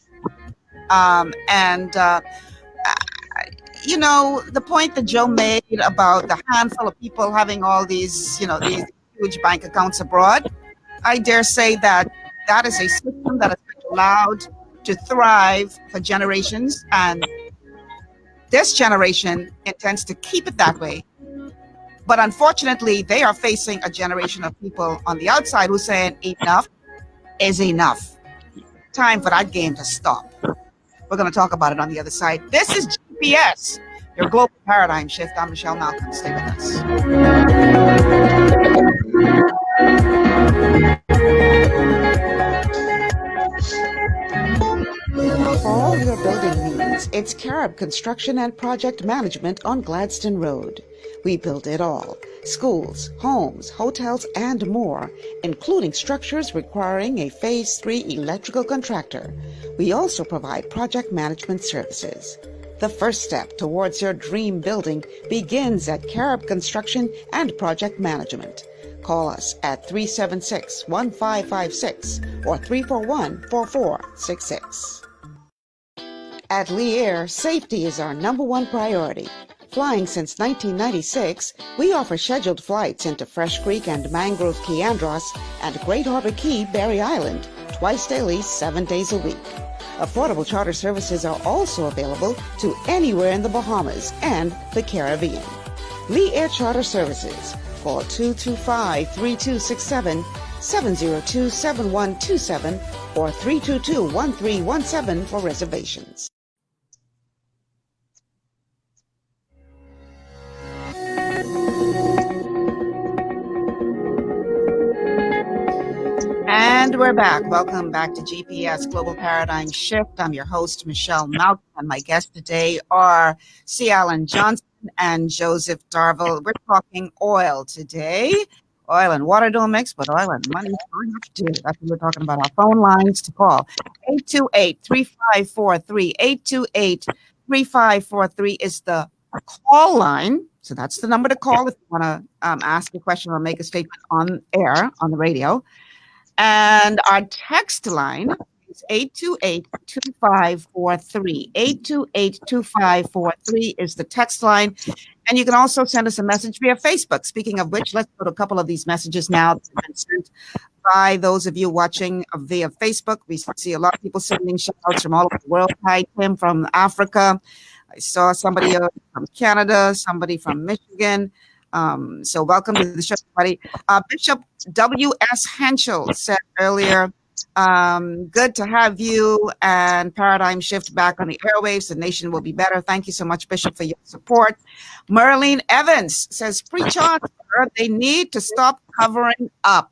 The point that Joe made about the handful of people having all these huge bank accounts abroad, I dare say that is a system that has been allowed to thrive for generations, and this generation intends to keep it that way. But unfortunately, they are facing a generation of people on the outside who are saying enough is enough. Time for that game to stop. We're going to talk about it on the other side. This is GPS, your global paradigm shift. I'm Michelle Malcolm. Stay with us. For all your building needs, it's Carib Construction and Project Management on Gladstone Road. We build it all: schools, homes, hotels, and more, including structures requiring a Phase 3 electrical contractor. We also provide project management services. The first step towards your dream building begins at Carib Construction and Project Management. Call us at 376-1556 or 341-4466. At Lee Air, safety is our #1 priority. Flying since 1996, we offer scheduled flights into Fresh Creek and Mangrove Key Andros and Great Harbor Key, Berry Island, twice daily, 7 days a week. Affordable charter services are also available to anywhere in the Bahamas and the Caribbean. Lee Air Charter Services. Call 225-3267, 702-7127, or 322-1317 for reservations. And we're back. Welcome back to GPS Global Paradigm Shift. I'm your host, Michelle Malcolm, and my guests today are C. Alan Johnson and Joseph Darville. We're talking oil today. Oil and water don't mix, but oil and money do. That's what we're talking about. Our phone lines to call: 828-3543. 828-3543 is the call line. So that's the number to call if you want to ask a question or make a statement on air, on the radio. And our text line is 828-2543. 828-2543 is the text line. And you can also send us a message via Facebook. Speaking of which, let's go to a couple of these messages now that have been sent by those of you watching via Facebook. We see a lot of people sending shout outs from all over the world. Hi, Tim from Africa. I saw somebody from Canada, somebody from Michigan. So welcome to the show, everybody. Bishop W.S. Henschel said earlier Good to have you and Paradigm Shift back on the airwaves. The nation will be better. Thank you so much, Bishop, for your support. Merlene Evans says, preach on, sir. They need to stop covering up.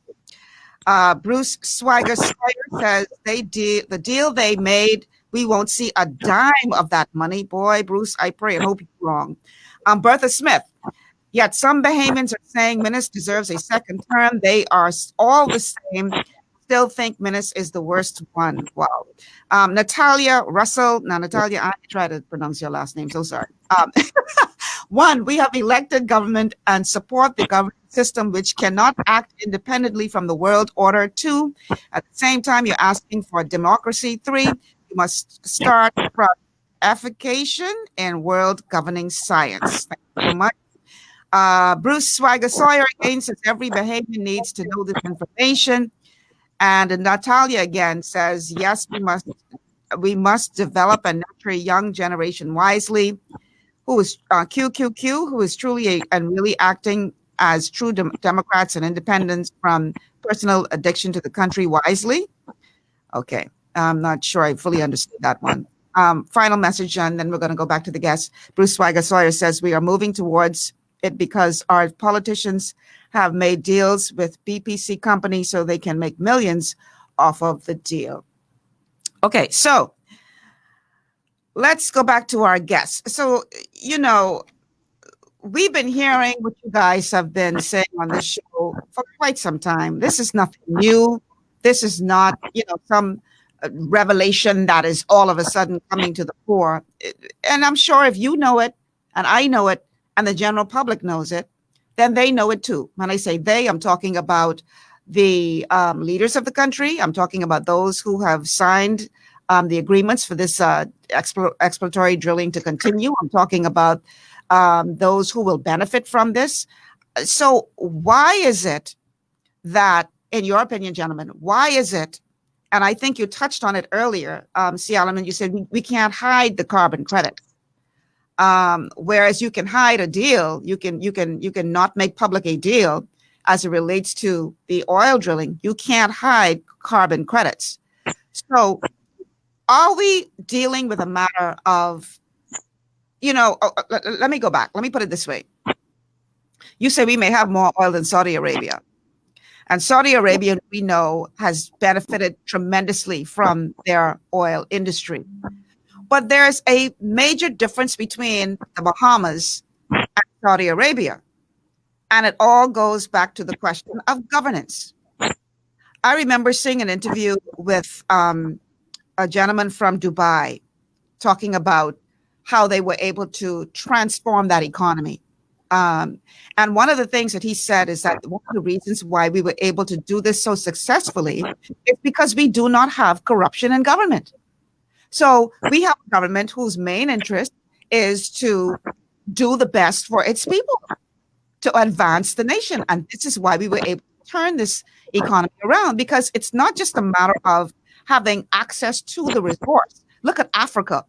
Bruce Swigger says the deal they made, we won't see a dime of that money. Boy, Bruce, I pray and hope you're wrong. Bertha Smith, yet some Bahamians are saying Minnis deserves a second term. They are all the same. Still think Minnis is the worst one. Wow. Natalia Russell. Now, Natalia, I try to pronounce your last name, so sorry. One, we have elected government and support the government system, which cannot act independently from the world order. Two, at the same time, you're asking for democracy. Three, you must start from effication in world governing science. Thank you so much. Bruce Swigger Sawyer again says every Bahamian needs to know this information. And Natalia again says, yes, we must develop and nurture a young generation wisely, who is QQQ, who is truly and really acting as true Democrats and independents from personal addiction to the country wisely. Okay, I'm not sure I fully understood that one. Final message, and then we're going to go back to the guest. Bruce Swigger Sawyer says we are moving towards it because our politicians have made deals with BPC companies so they can make millions off of the deal. Okay, so let's go back to our guests. So, we've been hearing what you guys have been saying on this show for quite some time. This is nothing new. This is not, some revelation that is all of a sudden coming to the fore. And I'm sure if you know it, and I know it, and the general public knows it, then they know it too. When I say they, I'm talking about the leaders of the country. I'm talking about those who have signed the agreements for this exploratory drilling to continue. I'm talking about those who will benefit from this. So why is it that, in your opinion, gentlemen, why is it, and I think you touched on it earlier, C. Allen, you said we can't hide the carbon credits. Whereas you can hide a deal, you can not make public a deal as it relates to the oil drilling. You can't hide carbon credits. So are we dealing with a matter of, let me go back. Let me put it this way. You say we may have more oil than Saudi Arabia. And Saudi Arabia, we know, has benefited tremendously from their oil industry. But there's a major difference between the Bahamas and Saudi Arabia. And it all goes back to the question of governance. I remember seeing an interview with a gentleman from Dubai talking about how they were able to transform that economy. And one of the things that he said is that one of the reasons why we were able to do this so successfully is because we do not have corruption in government. So we have a government whose main interest is to do the best for its people, to advance the nation. And this is why we were able to turn this economy around, because it's not just a matter of having access to the resource. Look at Africa.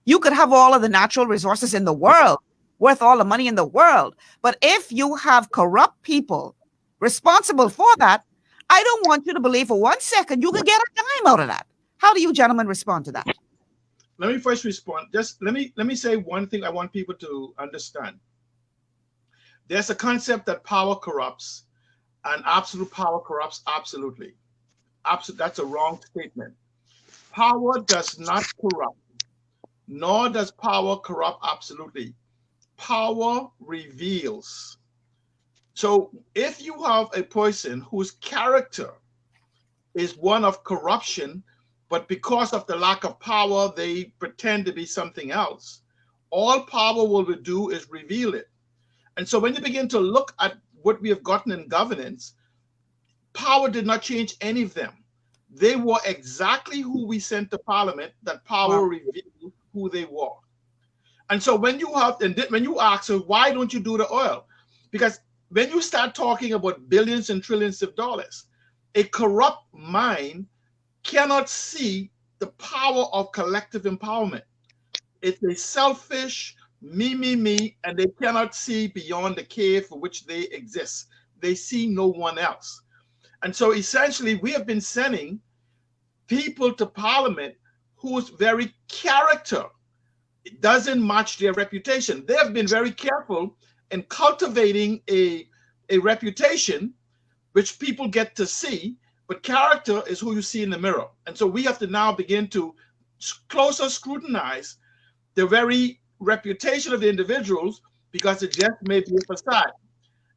You could have all of the natural resources in the world, worth all the money in the world. But if you have corrupt people responsible for that, I don't want you to believe for 1 second you could get a dime out of that. How do you gentlemen respond to that? Let me first respond. Just let me say one thing I want people to understand. There's a concept that power corrupts, and absolute power corrupts absolutely. That's a wrong statement. Power does not corrupt, nor does power corrupt absolutely. Power reveals. So if you have a person whose character is one of corruption, but because of the lack of power, they pretend to be something else, all power will do is reveal it. And so when you begin to look at what we have gotten in governance, power did not change any of them. They were exactly who we sent to Parliament, that power revealed who they were. And so when you ask, so why don't you do the oil? Because when you start talking about billions and trillions of dollars, a corrupt mind cannot see the power of collective empowerment. It's a selfish, me, and they cannot see beyond the cave for which they exist. They see no one else. And so essentially we have been sending people to parliament whose very character doesn't match their reputation. They have been very careful in cultivating a reputation which people get to see, but character is who you see in the mirror. And so we have to now begin to closer scrutinize the very reputation of the individuals, because it just may be a facade.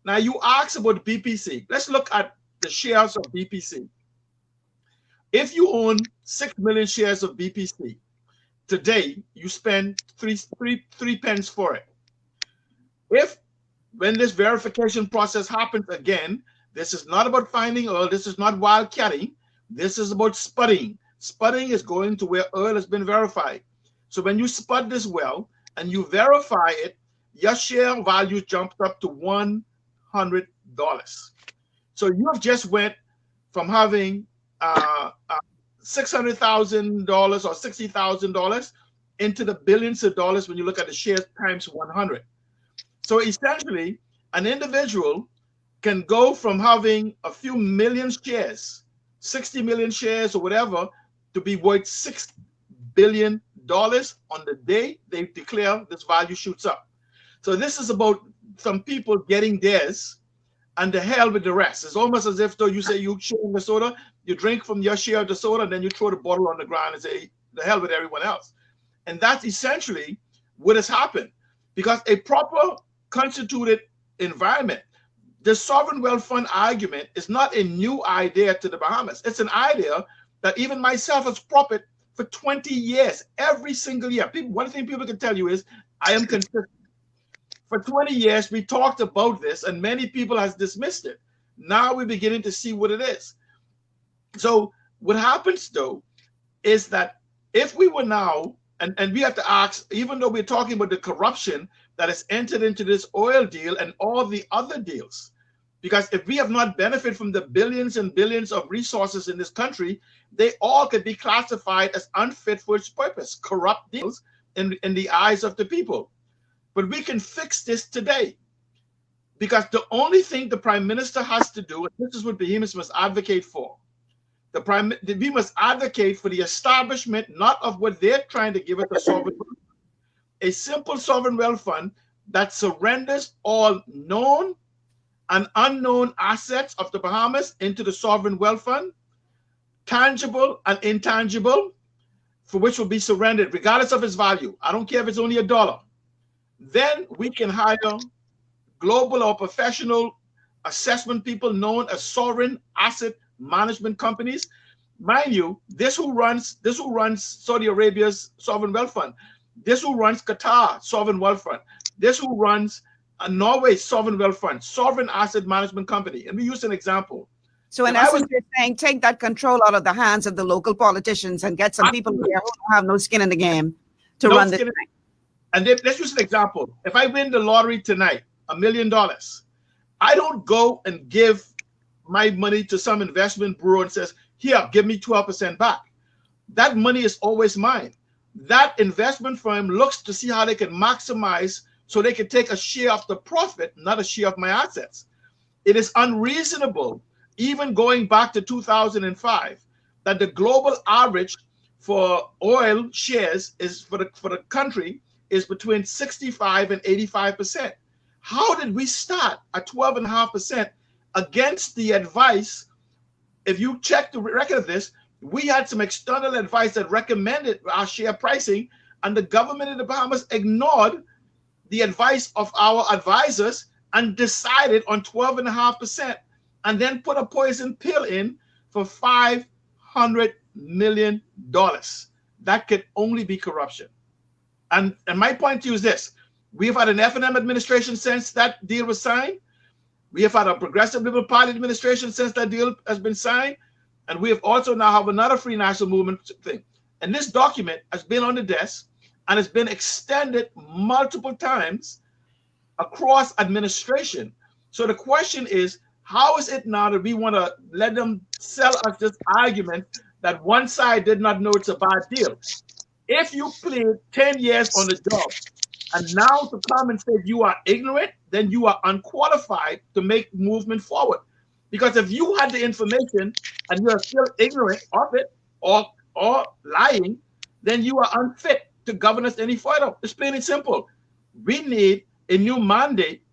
Now, you asked about BPC. Let's look at the shares of BPC. If you own 6 million shares of BPC, today you spend three pence for it. If, when this verification process happens again, this is not about finding oil, this is not wildcatting, this is about spudding. Spudding is going to where oil has been verified. So when you spud this well and you verify it, your share value jumped up to $100. So you have just went from having $600,000 or $60,000 into the billions of dollars when you look at the shares times 100. So essentially, an individual can go from having a few million shares, 60 million shares or whatever, to be worth $6 billion on the day they declare this value shoots up. So this is about some people getting theirs and the hell with the rest. It's almost as if though you say you share the soda, you drink from your share of the soda, and then you throw the bottle on the ground and say, the hell with everyone else. And that's essentially what has happened. Because a proper constituted environment, the sovereign wealth fund argument is not a new idea to the Bahamas. It's an idea that even myself has propped for 20 years, every single year. One thing people can tell you is, I am consistent. For 20 years, we talked about this, and many people has dismissed it. Now we're beginning to see what it is. So what happens, though, is that if we were now, and we have to ask, even though we're talking about the corruption that has entered into this oil deal and all the other deals, because if we have not benefited from the billions and billions of resources in this country, they all could be classified as unfit for its purpose, corrupt deals in the eyes of the people. But we can fix this today, because the only thing the Prime Minister has to do, and this is what Bahamians must advocate for, we must advocate for the establishment not of what they're trying to give us, a sovereign wealth fund, a simple sovereign wealth fund that surrenders all known and unknown assets of the Bahamas into the sovereign wealth fund, tangible and intangible, for which will be surrendered regardless of its value. I don't care if it's only $1. Then we can hire global or professional assessment people known as sovereign asset management companies. Mind you, this who runs Saudi Arabia's sovereign wealth fund, this who runs Qatar sovereign wealth fund, this who runs Norway's sovereign wealth fund, sovereign asset management company. And we use an example. So in essence, you're saying take that control out of the hands of the local politicians and get some people here who don't have no skin in the game to run this thing. And then, let's use an example. If I win the lottery tonight, $1 million, I don't go and give my money to some investment bureau and says, here, give me 12% back. That money is always mine. That investment firm looks to see how they can maximize so they can take a share of the profit, not a share of my assets. It is unreasonable, even going back to 2005, that the global average for oil shares is for the country is between 65 and 85%. How did we start at 12.5% against the advice? If you check the record of this, we had some external advice that recommended our share pricing, and the government in the Bahamas ignored the advice of our advisors and decided on 12.5%, and then put a poison pill in for $500 million. That could only be corruption. And my point to you is this: we've had an F&M administration since that deal was signed. We have had a progressive Liberal Party administration since that deal has been signed. And we have also now have another Free National Movement thing. And this document has been on the desk and has been extended multiple times across administration. So the question is, how is it now that we want to let them sell us this argument that one side did not know it's a bad deal? If you played 10 years on the job and now to come and say you are ignorant, then you are unqualified to make movement forward. Because if you had the information and you are still ignorant of it, or lying, then you are unfit to govern us any further. It's plain and simple. We need a new mandate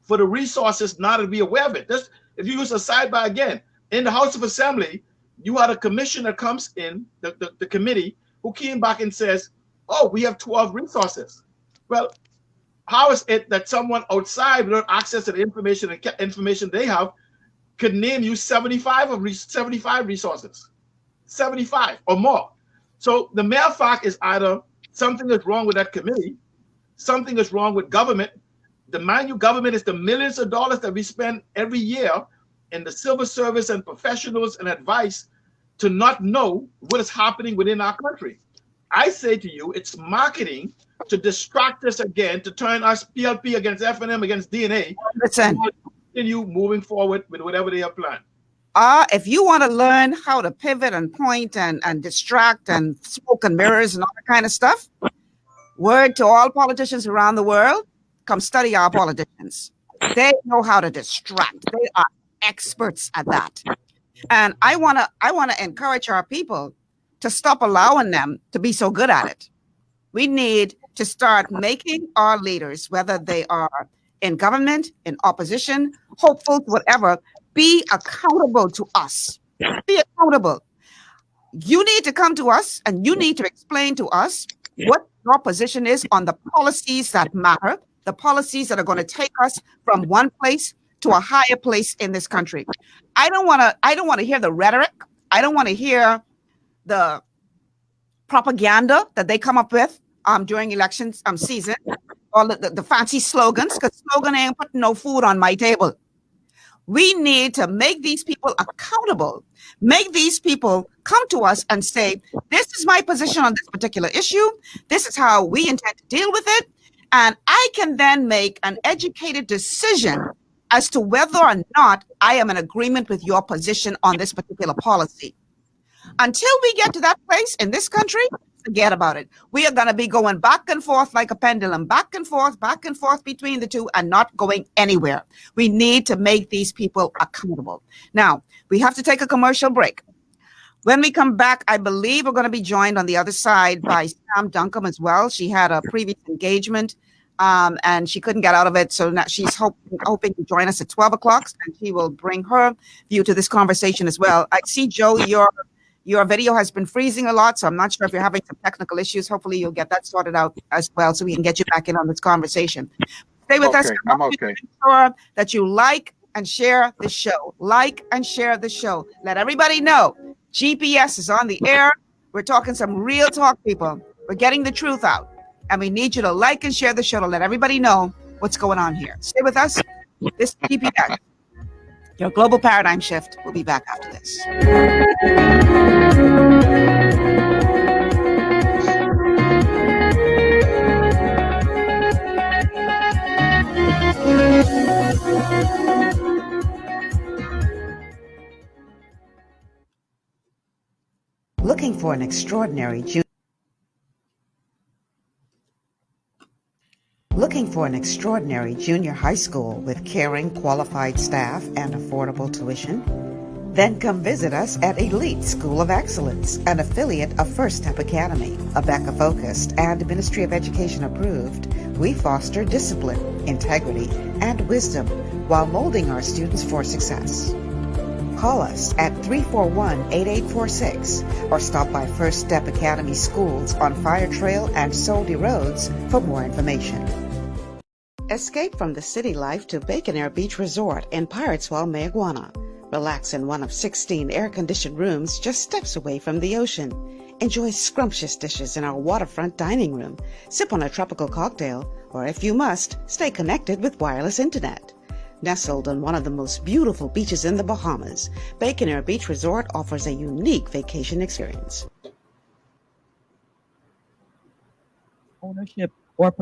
for the resources now to be aware of it. Just, if you use a sidebar again, in the House of Assembly, you had a commission that comes in, the committee, who came back and says, oh, we have 12 resources. Well, how is it that someone outside without access to the information they have could name you 75 resources, 75 or more? So the mere fact is either something is wrong with that committee, something is wrong with government. The mind you, government is the millions of dollars that we spend every year in the civil service and professionals and advice to not know what is happening within our country. I say to you, it's marketing to distract us again, to turn us PLP against FNM against DNA. Continue moving forward with whatever they have planned. If you want to learn how to pivot and point and distract and smoke and mirrors and all that kind of stuff, word to all politicians around the world, come study our politicians. They know how to distract. They are experts at that. And I want to encourage our people to stop allowing them to be so good at it. We need to start making our leaders, whether they are in government, in opposition, hopeful, whatever, be accountable to us. Be accountable. You need to come to us and you need to explain to us what your position is on the policies that matter, the policies that are going to take us from one place to a higher place in this country. I don't want to hear the rhetoric. I don't want to hear the propaganda that they come up with during elections season, or the fancy slogans, because slogan ain't putting no food on my table. We need to make these people accountable, make these people come to us and say, this is my position on this particular issue. This is how we intend to deal with it. And I can then make an educated decision as to whether or not I am in agreement with your position on this particular policy. Until we get to that place in this country, forget about it. We are going to be going back and forth like a pendulum, back and forth between the two and not going anywhere. We need to make these people accountable. Now, we have to take a commercial break. When we come back, I believe we're going to be joined on the other side by Sam Duncombe as well. She had a previous engagement and she couldn't get out of it. So now she's hoping to join us at 12 o'clock and she will bring her view to this conversation as well. I see, Joe, your video has been freezing a lot, so I'm not sure if you're having some technical issues. Hopefully you'll get that sorted out as well so we can get you back in on this conversation. Stay with us. I'm okay. Make sure that you like and share the show. Like and share the show. Let everybody know GPS is on the air. We're talking some real talk, people. We're getting the truth out. And we need you to like and share the show to let everybody know what's going on here. Stay with us. This is GPS. Your global paradigm shift. We'll be back after this. Looking for an extraordinary junior high school with caring, qualified staff and affordable tuition? Then come visit us at Elite School of Excellence, an affiliate of First Step Academy. ABECA-focused and Ministry of Education approved, we foster discipline, integrity, and wisdom while molding our students for success. Call us at 341-8846 or stop by First Step Academy schools on Fire Trail and Soldy Roads for more information. Escape from the city life to Bacon Air Beach Resort in Pirateswell, Mayaguana. Relax in one of 16 air-conditioned rooms just steps away from the ocean. Enjoy scrumptious dishes in our waterfront dining room. Sip on a tropical cocktail, or if you must, stay connected with wireless internet. Nestled on one of the most beautiful beaches in the Bahamas, Bacon Air Beach Resort offers a unique vacation experience. Ownership or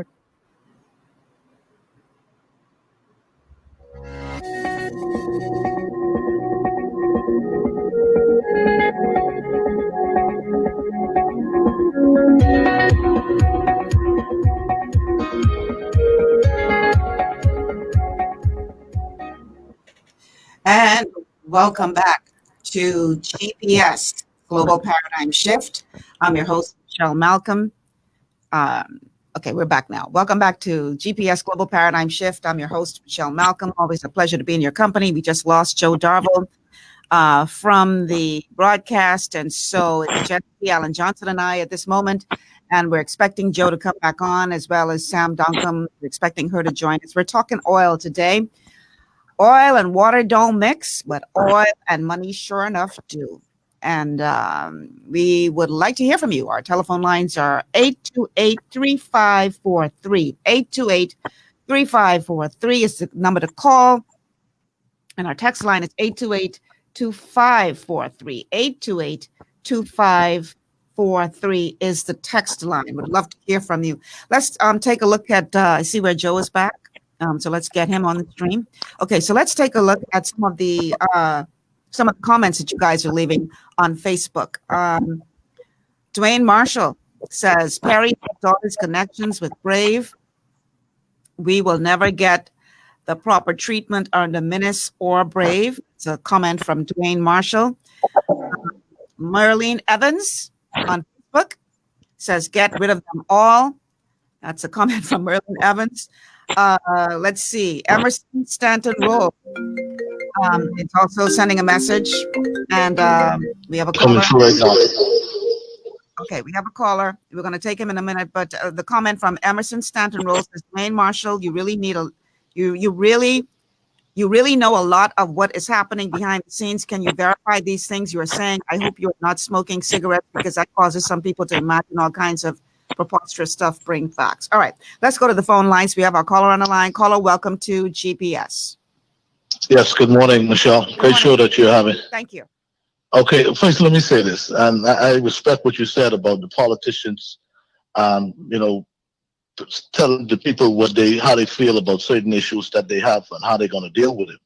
And welcome back to GPS. Global Paradigm Shift. I'm your host, Michelle Malcolm. Okay, we're back now. Welcome back to GPS Global Paradigm Shift. I'm your host, Michelle Malcolm. Always a pleasure to be in your company. We just lost Joe Darville from the broadcast, and so it's Jesse, Alan Johnson, and I at this moment, and we're expecting Joe to come back on, as well as Sam Duncombe. We're expecting her to join us. We're talking oil today. Oil and water don't mix, but oil and money sure enough do. And we would like to hear from you. Our telephone lines are 828-3543. 828-3543 is the number to call. And our text line is 828-2543. 828-2543 is the text line. Would love to hear from you. Let's take a look at, I see where Joe is back. So let's get him on the stream. Okay, so let's take a look at some of the comments that you guys are leaving on Facebook. Dwayne Marshall says, Perry has all his connections with Brave. We will never get the proper treatment under Menace or Brave. It's a comment from Dwayne Marshall. Merlene Evans on Facebook says, get rid of them all. That's a comment from Merlene Evans. Let's see. Emerson Stanton Roll. It's also sending a message, and we have a caller. Okay, we have a caller. We're going to take him in a minute, but the comment from Emerson Stanton Rolls says, Dwayne Marshall, you really need you really know a lot of what is happening behind the scenes. Can you verify these things you are saying? I hope you're not smoking cigarettes, because that causes some people to imagine all kinds of preposterous stuff. Bring facts. All right, let's go to the phone lines. We have our caller on the line. Caller, welcome to GPS. Yes, good morning, Michelle. Great show that you're having. Thank you. Okay, first let me say this, and I respect what you said about the politicians, telling the people how they feel about certain issues that they have and how they're going to deal with it.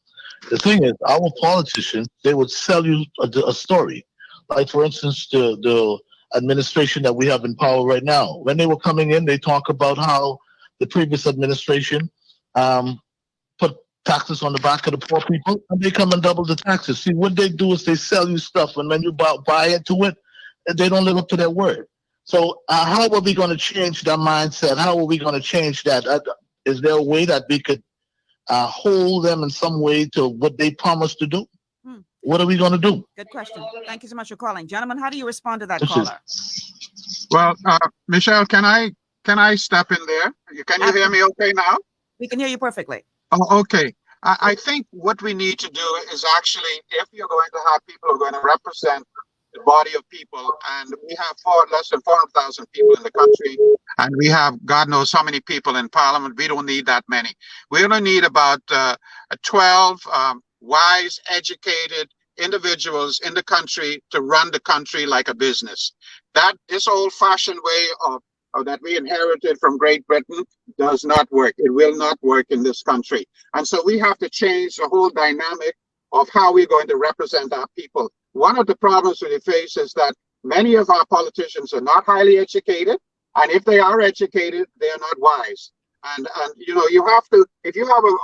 The thing is, our politicians, they would sell you a story. Like, for instance, the administration that we have in power right now. When they were coming in, they talk about how the previous administration put taxes on the back of the poor people, and they come and double the taxes. See, what they do is they sell you stuff, and when you buy into it, they don't live up to their word. So how are we going to change that mindset? How are we going to change that? Is there a way that we could hold them in some way to what they promised to do? What are we going to do? Good question. Thank you so much for calling. Gentlemen, how do you respond to that caller? Well, Michelle, can I step in there? Can you hear me okay now? We can hear you perfectly. Oh, okay. I think what we need to do is actually, if you're going to have people who are going to represent the body of people, and we have less than 400,000 people in the country, and we have God knows how many people in Parliament. We don't need that many. We only need about 12 wise, educated individuals in the country to run the country like a business. This old-fashioned way of that we inherited from Great Britain does not work. It will not work in this country. And so we have to change the whole dynamic of how we're going to represent our people. One of the problems we face is that many of our politicians are not highly educated, and if they are educated, they are not wise. And you have to, if you have a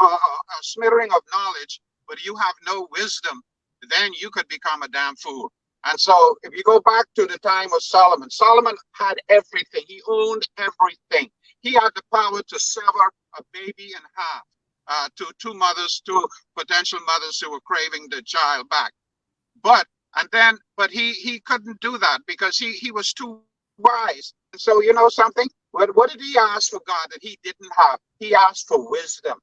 smattering of knowledge, but you have no wisdom, then you could become a damn fool. And so if you go back to the time of Solomon, Solomon had everything. He owned everything. He had the power to sever a baby in half to two potential mothers who were craving the child back. But he couldn't do that because he was too wise. And so, you know something? What did he ask for God that he didn't have? He asked for wisdom.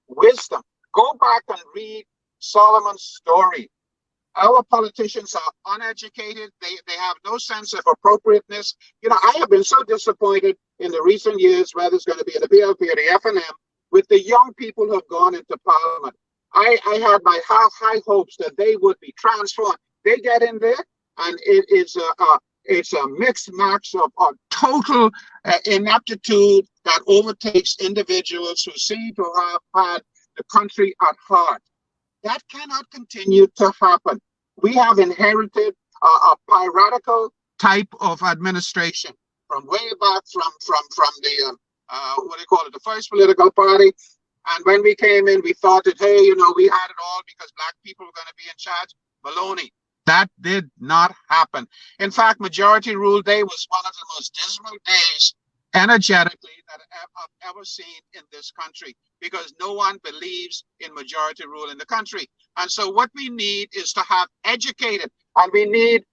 Wisdom. Go back and read Solomon's story. Our politicians are uneducated. They have no sense of appropriateness. I have been so disappointed in the recent years, whether it's going to be in the BLP or the FNM, with the young people who have gone into Parliament. I had my high hopes that they would be transformed. They get in there, and it's a mixed match of total ineptitude that overtakes individuals who seem to have had the country at heart. That cannot continue to happen. We have inherited a piratical type of administration from way back from the the first political party. And when we came in, we thought that, hey, we had it all because black people were going to be in charge. Baloney. That did not happen. In fact, Majority Rule Day was one of the most dismal days energetically that I've ever seen in this country, because no one believes in majority rule in the country. And so what we need is to have educated, and we need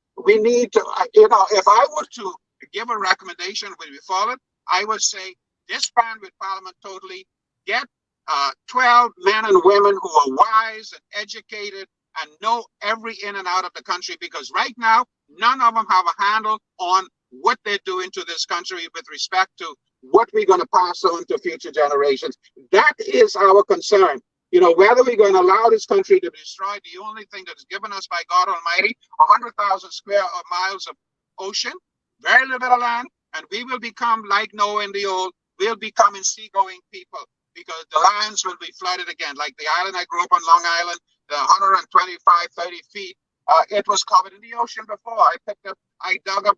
to, if I were to give a recommendation when we follow it, I would say disband with Parliament totally, get 12 men and women who are wise and educated and know every in and out of the country, because right now, none of them have a handle on what they're doing to this country with respect to what we're going to pass on to future generations. That is our concern. Whether we're going to allow this country to be destroyed, the only thing that is given us by God Almighty, 100,000 square miles of ocean, very little land, and we will become like Noah in the old, we'll become seagoing people, because the lands will be flooded again. Like the island I grew up on, Long Island, the 125, 30 feet, it was covered in the ocean before. I dug up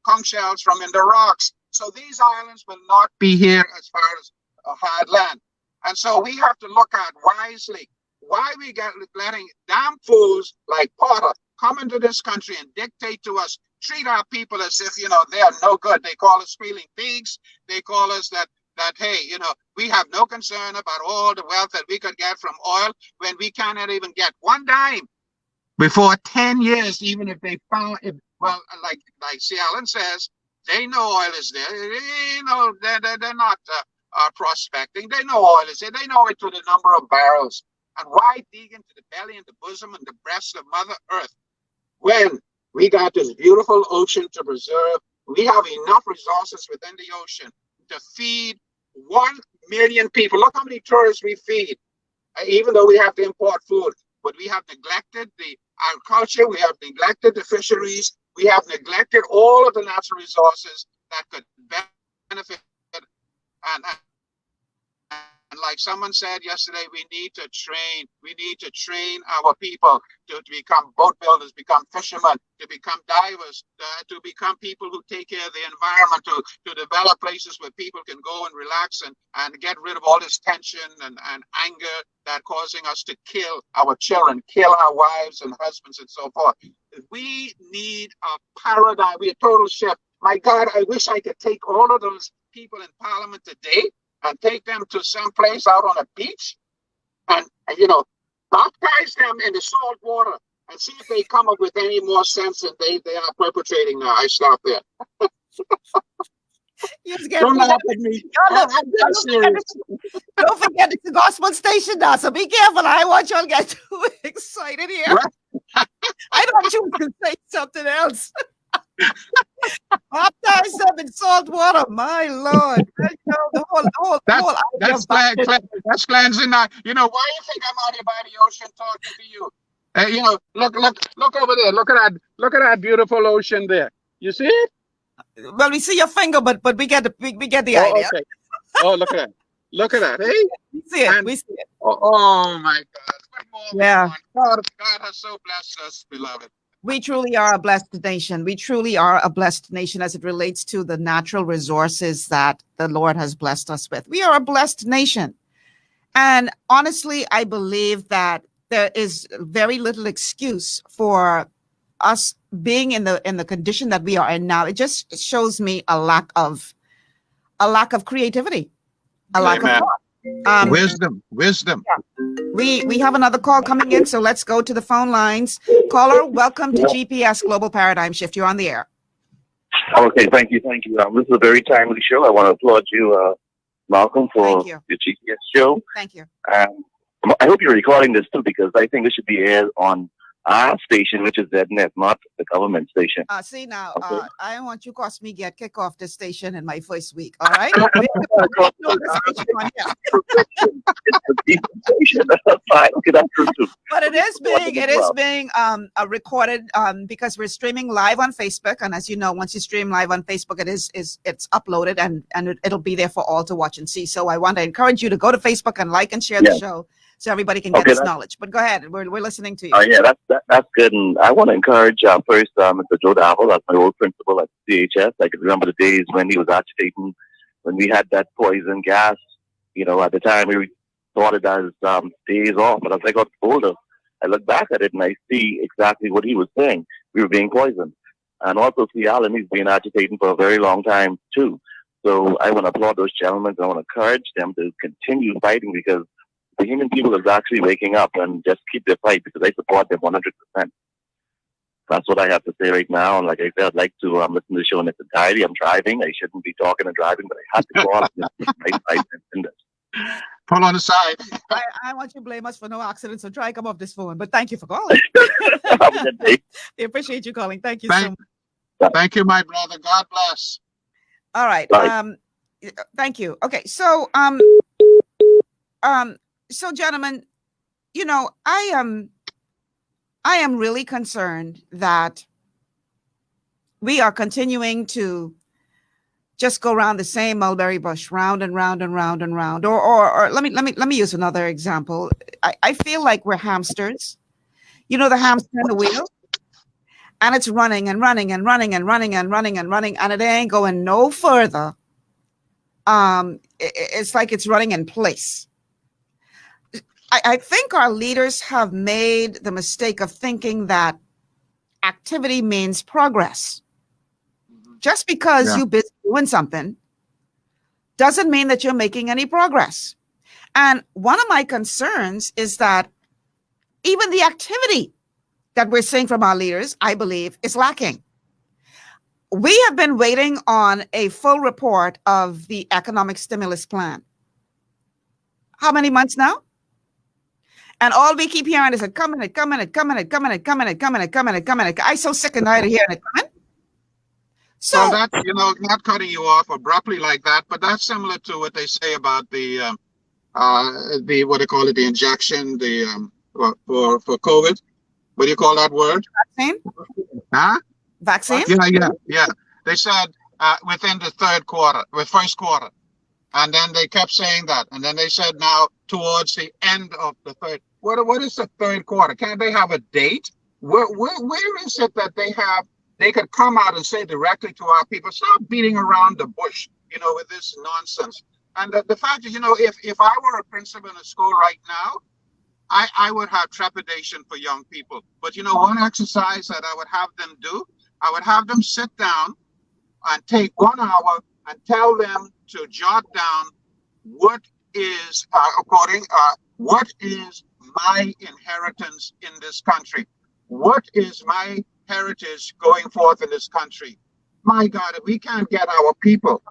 conch shells from in the rocks. So these islands will not be here as far as hard land. And so we have to look at wisely why we get letting damn fools like Potter come into this country and dictate to us, treat our people as if, they are no good. They call us squealing pigs. They call us that hey, we have no concern about all the wealth that we could get from oil when we cannot even get one dime before 10 years, even if they found it. Well, like C. Allen says, they know oil is there. They're not prospecting. They know oil is there. They know it to the number of barrels. And why dig into the belly and the bosom and the breast of Mother Earth when we got this beautiful ocean to preserve? We have enough resources within the ocean to feed 1 million people. Look how many tourists we feed, even though we have to import food. But we have neglected the agriculture, we have neglected the fisheries, we have neglected all of the natural resources that could benefit. And like someone said yesterday, we need to train our people to become boat builders, become fishermen, to become divers, to become people who take care of the environment, to develop places where people can go and relax and get rid of all this tension and anger that causing us to kill our children, kill our wives and husbands and so forth. We need a paradigm, a total shift. My God, I wish I could take all of those people in Parliament today and take them to some place out on a beach and baptize them in the salt water and see if they come up with any more sense than they are perpetrating now. I stop there. Don't laugh at me. I'm serious. Don't forget it's a gospel station now, so be careful. I want you all to get too excited here. Right? I thought you were going to say something else. Baptize them in salt water, my Lord. That's cleansing now. Why do you think I'm out here by the ocean talking to you? Look over there. Look at that beautiful ocean there. You see it? Well, we see your finger, but we get the idea. Okay. Oh, look at that. Look at that. Hey? We see it. Oh my God. Yeah. God has so blessed us, beloved. We truly are a blessed nation. We truly are a blessed nation as it relates to the natural resources that the Lord has blessed us with. We are a blessed nation. And honestly, I believe that there is very little excuse for us being in the condition that we are in now. It just shows me a lack of creativity, a lack of thought. Wisdom. Yeah. We have another call coming in, so let's go to the phone lines. Caller, welcome to GPS Global Paradigm Shift. You're on the air. Okay, thank you. This is a very timely show. I want to applaud you, Malcolm, for your GPS show. Thank you. I hope you're recording this too, because I think it should be aired on our station, which is ZNet, not the government station. See now, okay. I don't want you cost me get kick off the station in my first week. All right. But it is being recorded because we're streaming live on Facebook, and as you know, once you stream live on Facebook, it's uploaded and it'll be there for all to watch and see. So I want to encourage you to go to Facebook and like and share the show, so everybody can get this knowledge. But go ahead, we're listening to you. That's good. And I want to encourage first Mr. Joe Darville, that's my old principal at CHS. I can remember the days when he was agitating, when we had that poison gas. At the time we thought it as days off. But as I got older, I look back at it and I see exactly what he was saying. We were being poisoned. And also see Alan, he's been agitating for a very long time too. So I want to applaud those gentlemen. I want to encourage them to continue fighting because the human people is actually waking up and just keep their fight because I support them 100%. That's what I have to say right now. And like I said, I'd like to listen to the show in its entirety. I'm driving. I shouldn't be talking and driving, but I had to call in this. Pull on the side. I want you to blame us for no accidents, so try to come off this phone. But thank you for calling. Have a good day. We appreciate you calling. Thank you so much. Thank you, my brother. God bless. All right. Bye. Thank you. Okay. So so gentlemen, you know, I am really concerned that we are continuing to just go around the same mulberry bush, round and round and round and round. Or let me use another example. I feel like we're hamsters. You know, the hamster in the wheel, and it's running and running and running and running and running and running, and it ain't going no further. It's like it's running in place. I think our leaders have made the mistake of thinking that activity means progress. Just because you're busy doing something doesn't mean that you're making any progress. And one of my concerns is that even the activity that we're seeing from our leaders, I believe, is lacking. We have been waiting on a full report of the economic stimulus plan. How many months now? And all we keep hearing is coming. I'm so sick and tired of hearing it coming. So well, that's, you know, not cutting you off abruptly like that, but that's similar to what they say about the what they call it, the injection, for COVID. What do you call that word? Vaccine. Huh? Vaccine. Yeah. They said within the first quarter, and then they kept saying that, and then they said now towards the end of the third. What is the third quarter? Can't they have a date? Where is it that they could come out and say directly to our people, stop beating around the bush, you know, with this nonsense. And the fact is, you know, if I were a principal in a school right now, I would have trepidation for young people. But, you know, one exercise that I would have them do, I would have them sit down and take 1 hour and tell them to jot down what is my inheritance in this country? What is my heritage going forth in this country? My God, if we can't get our people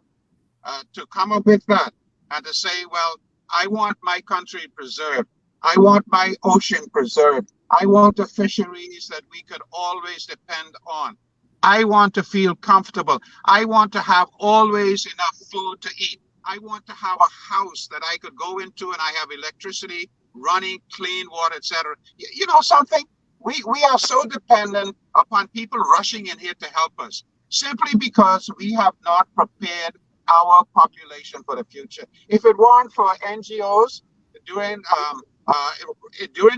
to come up with that and to say, well, I want my country preserved. I want my ocean preserved. I want the fisheries that we could always depend on. I want to feel comfortable. I want to have always enough food to eat. I want to have a house that I could go into and I have electricity, running, clean water, etc. You know something? We are so dependent upon people rushing in here to help us simply because we have not prepared our population for the future. If it weren't for NGOs during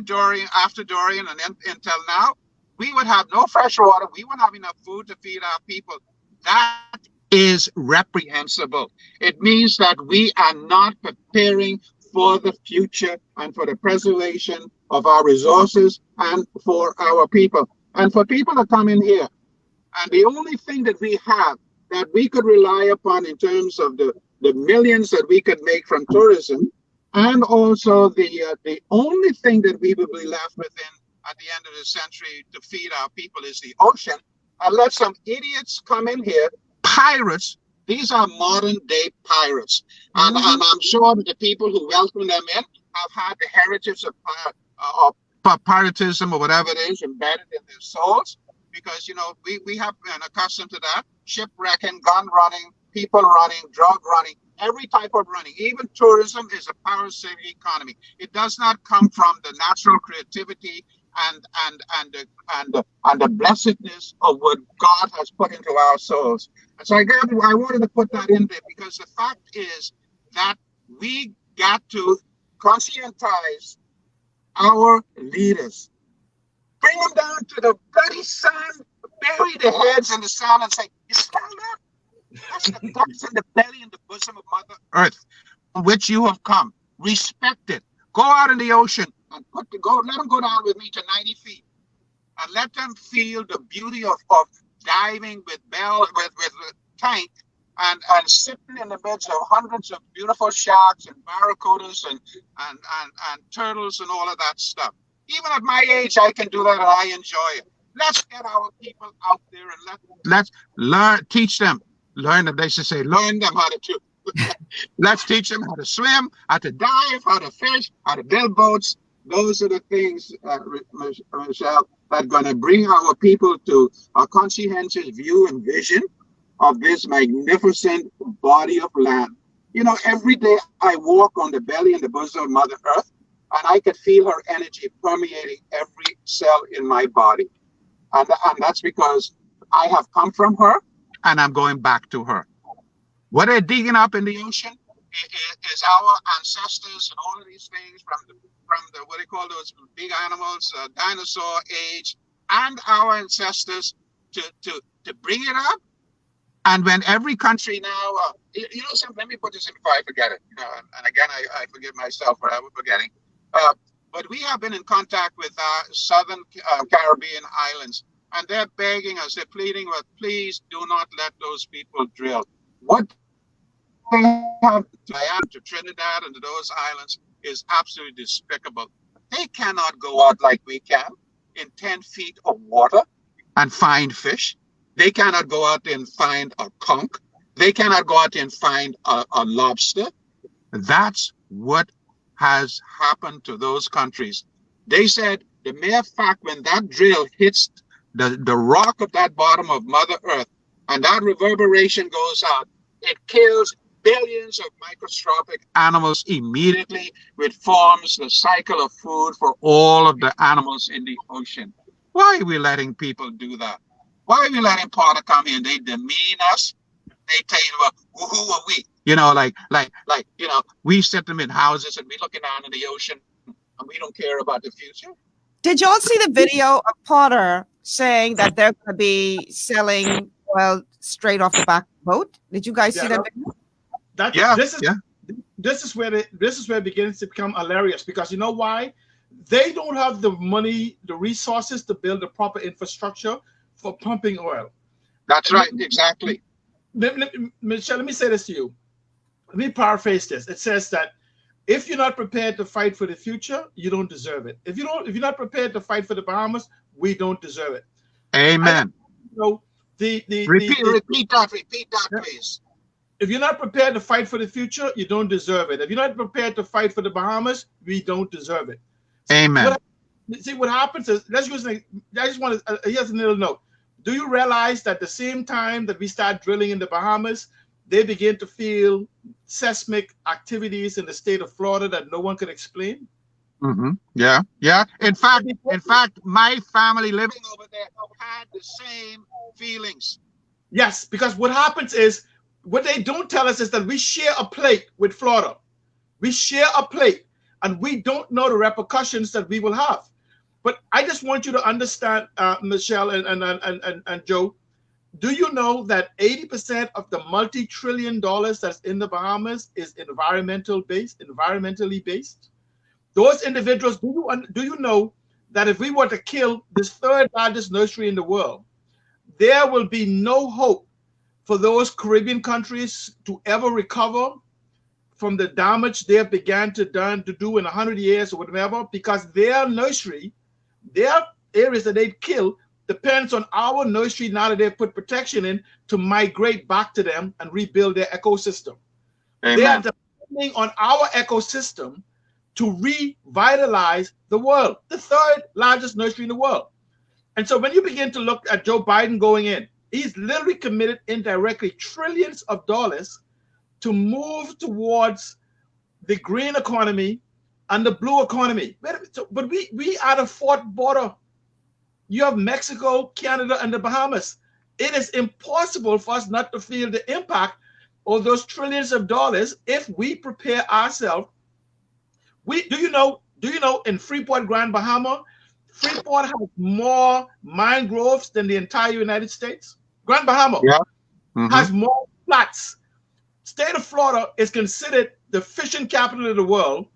Dorian, after Dorian, and until now, we would have no fresh water. We wouldn't have enough food to feed our people. That is reprehensible. It means that we are not preparing for the future and for the preservation of our resources and for our people. And for people to come in here, and the only thing that we have that we could rely upon in terms of the millions that we could make from tourism, and also the only thing that we will be left within at the end of the century to feed our people is the ocean. And let some idiots come in here, pirates. These are modern day pirates. And I'm sure that the people who welcome them in have had the heritage of piratism or whatever it is embedded in their souls. Because, you know, we have been accustomed to that. Shipwrecking, gun running, people running, drug running, every type of running. Even tourism is a parasitic economy. It does not come from the natural creativity and the blessedness of what God has put into our souls. And so I wanted to put that in there because the fact is that we got to conscientize our leaders. Bring them down to the bloody sand, bury their heads in the sand and say, you smell that? That's the ducks in the belly and the bosom of Mother Earth, from which you have come. Respect it. Go out in the ocean and let them go down with me to 90 feet and let them feel the beauty of diving with tank and sitting in the midst of hundreds of beautiful sharks and barracudas and turtles and all of that stuff. Even at my age, I can do that and I enjoy it. Let's get our people out there and let's learn, teach them, learn them. They should say, learn them how to do. Let's teach them how to swim, how to dive, how to fish, how to build boats. Those are the things, Michelle, that are going to bring our people to a conscientious view and vision of this magnificent body of land. You know, every day I walk on the belly and the bosom of Mother Earth, and I could feel her energy permeating every cell in my body. And that's because I have come from her, and I'm going back to her. What they're digging up in the ocean is our ancestors and all of these things from the what do you call those big animals, dinosaur age, and our ancestors to bring it up. And when every country now, let me put this in before I forget it. And again, I forgive myself for forgetting. But we have been in contact with Southern Caribbean islands, and they're begging us, they're pleading with, please do not let those people drill. What they have to Trinidad and to those islands is absolutely despicable. They cannot go out like we can in 10 feet of water and find fish. They cannot go out and find a conch. They cannot go out and find a lobster. That's what has happened to those countries. They said the mere fact when that drill hits the rock of that bottom of Mother Earth and that reverberation goes out, it kills billions of microscopic animals immediately, which forms the cycle of food for all of the animals in the ocean. Why are we letting people do that? Why are we letting Potter come here and they demean us? They tell you, well, who are we? We set them in houses and we looking down in the ocean and we don't care about the future. Did y'all see the video of Potter saying that they're going to be selling oil straight off the back of the boat? Did you guys see that video? This is where it begins to become hilarious, because you know why? They don't have the money, the resources to build the proper infrastructure for pumping oil. That's right, exactly. Michelle, let me say this to you. Let me paraphrase this. It says that if you're not prepared to fight for the future, you don't deserve it. If you're not prepared to fight for the Bahamas, we don't deserve it. Amen. Repeat that, please. If you're not prepared to fight for the future, you don't deserve it. If you're not prepared to fight for the Bahamas, we don't deserve it. Amen. What happens is, here's a little note. Do you realize that the same time that we start drilling in the Bahamas, they begin to feel seismic activities in the state of Florida that no one could explain? Mm-hmm. Yeah. In fact, my family living over there had the same feelings. Yes, because what happens is, what they don't tell us is that we share a plate with Florida. We share a plate, and we don't know the repercussions that we will have. But I just want you to understand, Michelle and Joe, do you know that 80% of the multi-trillion dollars that's in the Bahamas is environmentally based? Those individuals, do you know that if we were to kill this third largest nursery in the world, there will be no hope for those Caribbean countries to ever recover from the damage they have began to do in 100 years or whatever, because their nursery, their areas that they'd kill, depends on our nursery now that they've put protection in to migrate back to them and rebuild their ecosystem. Amen. They are depending on our ecosystem to revitalize the world, the third largest nursery in the world. And so when you begin to look at Joe Biden going in, he's literally committed indirectly trillions of dollars to move towards the green economy and the blue economy. But we are the fourth border. You have Mexico, Canada, and the Bahamas. It is impossible for us not to feel the impact of those trillions of dollars if we prepare ourselves. Do you know in Freeport, Grand Bahama, Freeport has more mangroves than the entire United States. Grand Bahama has more flats. State of Florida is considered the fishing capital of the world.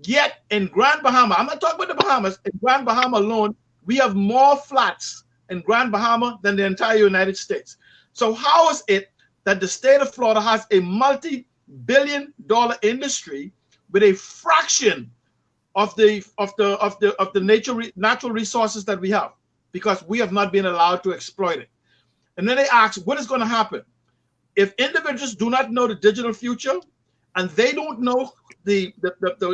Yet in Grand Bahama, I'm not talking about the Bahamas, in Grand Bahama alone, we have more flats in Grand Bahama than the entire United States. So how is it that the state of Florida has a multi-billion-dollar industry with a fraction of the natural resources that we have? Because we have not been allowed to exploit it. And then they ask, what is going to happen if individuals do not know the digital future and they don't know the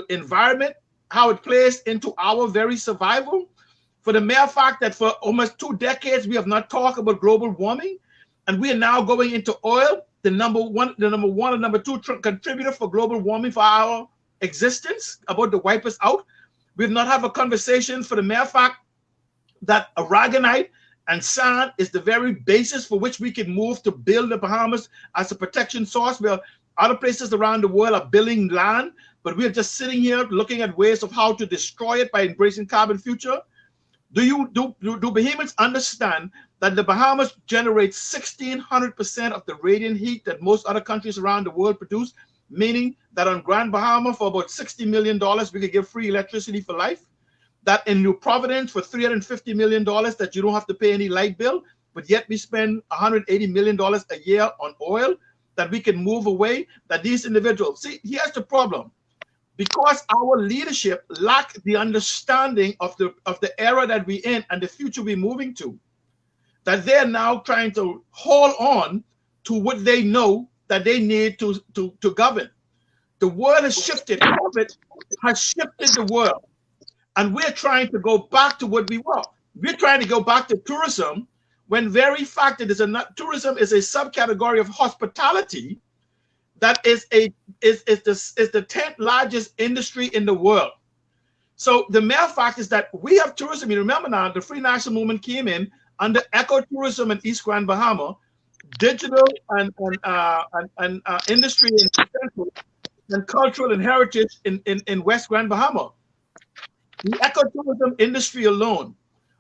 environment, how it plays into our very survival? For the mere fact that for almost 2 decades we have not talked about global warming, and we are now going into oil, the number one and number two contributor for global warming for our existence, about to wipe us out. We've not had a conversation for the mere fact that aragonite and sand is the very basis for which we can move to build the Bahamas as a protection source, where other places around the world are building land, but we're just sitting here looking at ways of how to destroy it by embracing carbon future. Do Bahamians understand that the Bahamas generates 1,600% of the radiant heat that most other countries around the world produce, meaning that on Grand Bahama for about $60 million, we could give free electricity for life? That in New Providence for $350 million that you don't have to pay any light bill, but yet we spend $180 million a year on oil that we can move away, that these individuals, see, here's the problem. Because our leadership lack the understanding of the era that we're in and the future we're moving to, that they're now trying to hold on to what they know that they need to govern. The world has shifted. COVID has shifted the world. And we're trying to go back to what we were. We're trying to go back to tourism, when very fact that tourism is a subcategory of hospitality that is the 10th largest industry in the world. So the mere fact is that we have tourism. You remember now, the Free National Movement came in under ecotourism in East Grand Bahama, digital and industry in Central, and cultural and heritage in West Grand Bahama. The ecotourism industry alone,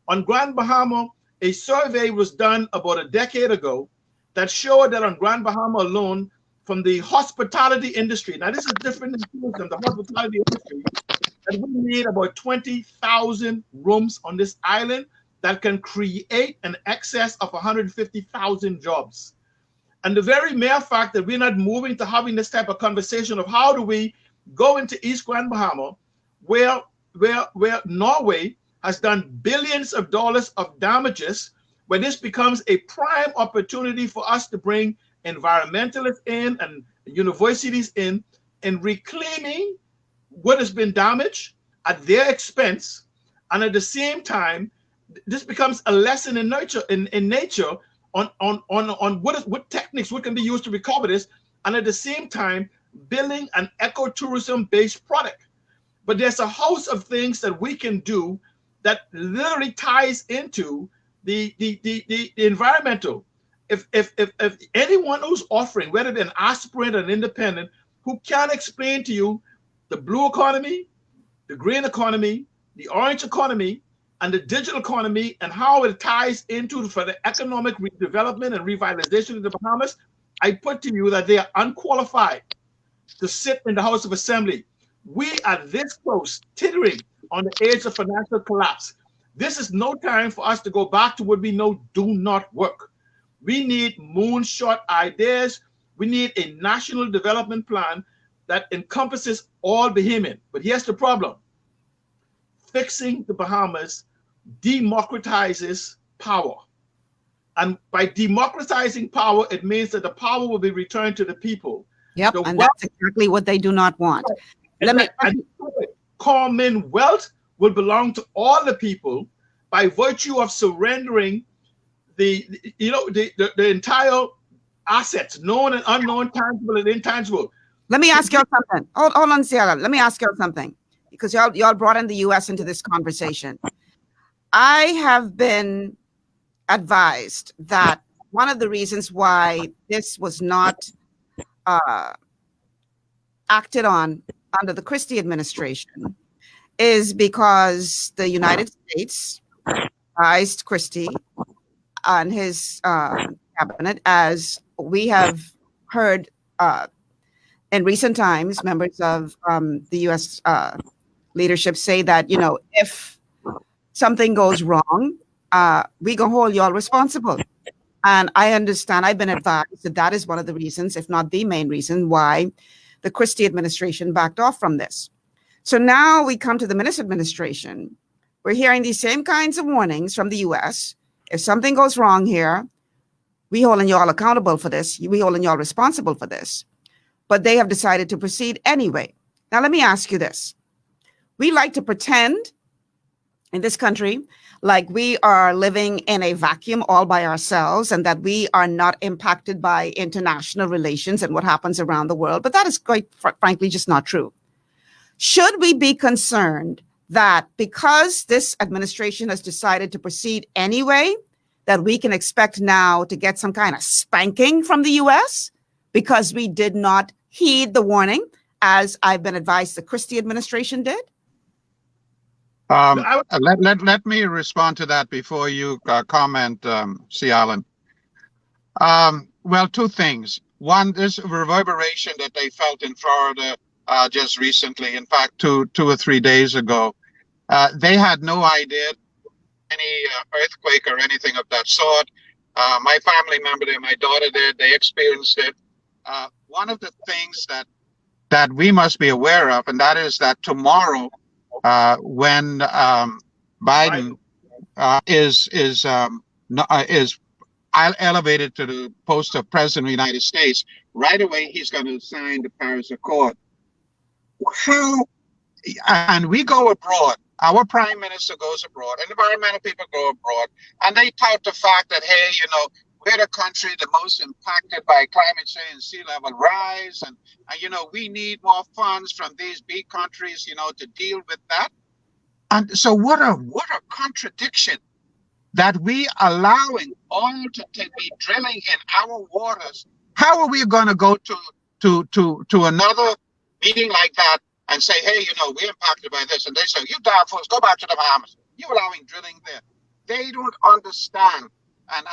on Grand Bahama, a survey was done about a decade ago that showed that on Grand Bahama alone, from the hospitality industry, now this is different than tourism, the hospitality industry, that we need about 20,000 rooms on this island that can create an excess of 150,000 jobs. And the very mere fact that we're not moving to having this type of conversation of how do we go into East Grand Bahama, where Norway has done billions of dollars of damages, where this becomes a prime opportunity for us to bring environmentalists in and universities in, and reclaiming what has been damaged at their expense. And at the same time, this becomes a lesson in nature on what techniques what can be used to recover this, and at the same time building an ecotourism based product. But there's a host of things that we can do that literally ties into the environmental. If anyone who's offering, whether they're an aspirant or an independent, who can explain to you the blue economy, the green economy, the orange economy, and the digital economy, and how it ties into for the economic redevelopment and revitalization of the Bahamas, I put to you that they are unqualified to sit in the House of Assembly. We are this close, teetering on the edge of financial collapse. This is no time for us to go back to what we know do not work. We need moonshot ideas. We need a national development plan that encompasses all Bahamian. But here's the problem. Fixing the Bahamas democratizes power. And by democratizing power, it means that the power will be returned to the people. Yep, and that's exactly what they do not want. And common wealth will belong to all the people by virtue of surrendering the entire assets, known and unknown, tangible and intangible. Let me ask y'all something. Hold on, Sierra. Let me ask y'all something, because y'all brought in the U.S. into this conversation. I have been advised that one of the reasons why this was not acted on under the Christie administration is because the United States advised Christie and his cabinet, as we have heard in recent times, members of the U.S. Leadership say that, if something goes wrong, we gonna hold y'all responsible. And I understand, I've been advised that that is one of the reasons, if not the main reason, why the Christie administration backed off from this. So now we come to the Minnis administration. We're hearing these same kinds of warnings from the U.S. If something goes wrong here, we holding y'all accountable for this. We holding y'all responsible for this. But they have decided to proceed anyway. Now, let me ask you this. We like to pretend in this country like we are living in a vacuum all by ourselves and that we are not impacted by international relations and what happens around the world. But that is quite frankly just not true. Should we be concerned that because this administration has decided to proceed anyway, that we can expect now to get some kind of spanking from the U.S. because we did not heed the warning, as I've been advised the Christie administration did? Let me respond to that before you comment, C. Allen. Well, two things. One, this reverberation that they felt in Florida just recently, in fact, two or 3 days ago, they had no idea any earthquake or anything of that sort. My family member there, my daughter there, they experienced it. One of the things that we must be aware of, and that is that tomorrow, when Biden is elevated to the post of president of the United States, right away he's going to sign the Paris Accord. And we go abroad. Our prime minister goes abroad, and environmental people go abroad, and they tout the fact that, hey, we're the country the most impacted by climate change and sea level rise, and we need more funds from these big countries, to deal with that. And so what a contradiction that we allowing oil to be drilling in our waters. How are we going to go to another meeting like that and say, hey, we're impacted by this, and they say, you Darville, go back to the Bahamas. You're allowing drilling there. They don't understand. And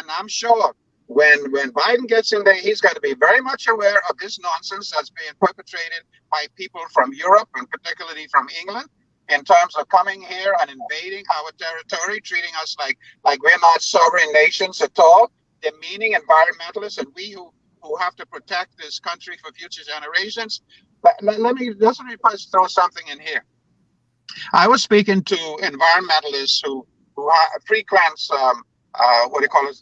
I'm sure when Biden gets in there, he's going to be very much aware of this nonsense that's being perpetrated by people from Europe and particularly from England in terms of coming here and invading our territory, treating us like we're not sovereign nations at all, demeaning environmentalists and we who have to protect this country for future generations. But let me throw something in here. I was speaking to environmentalists who frequent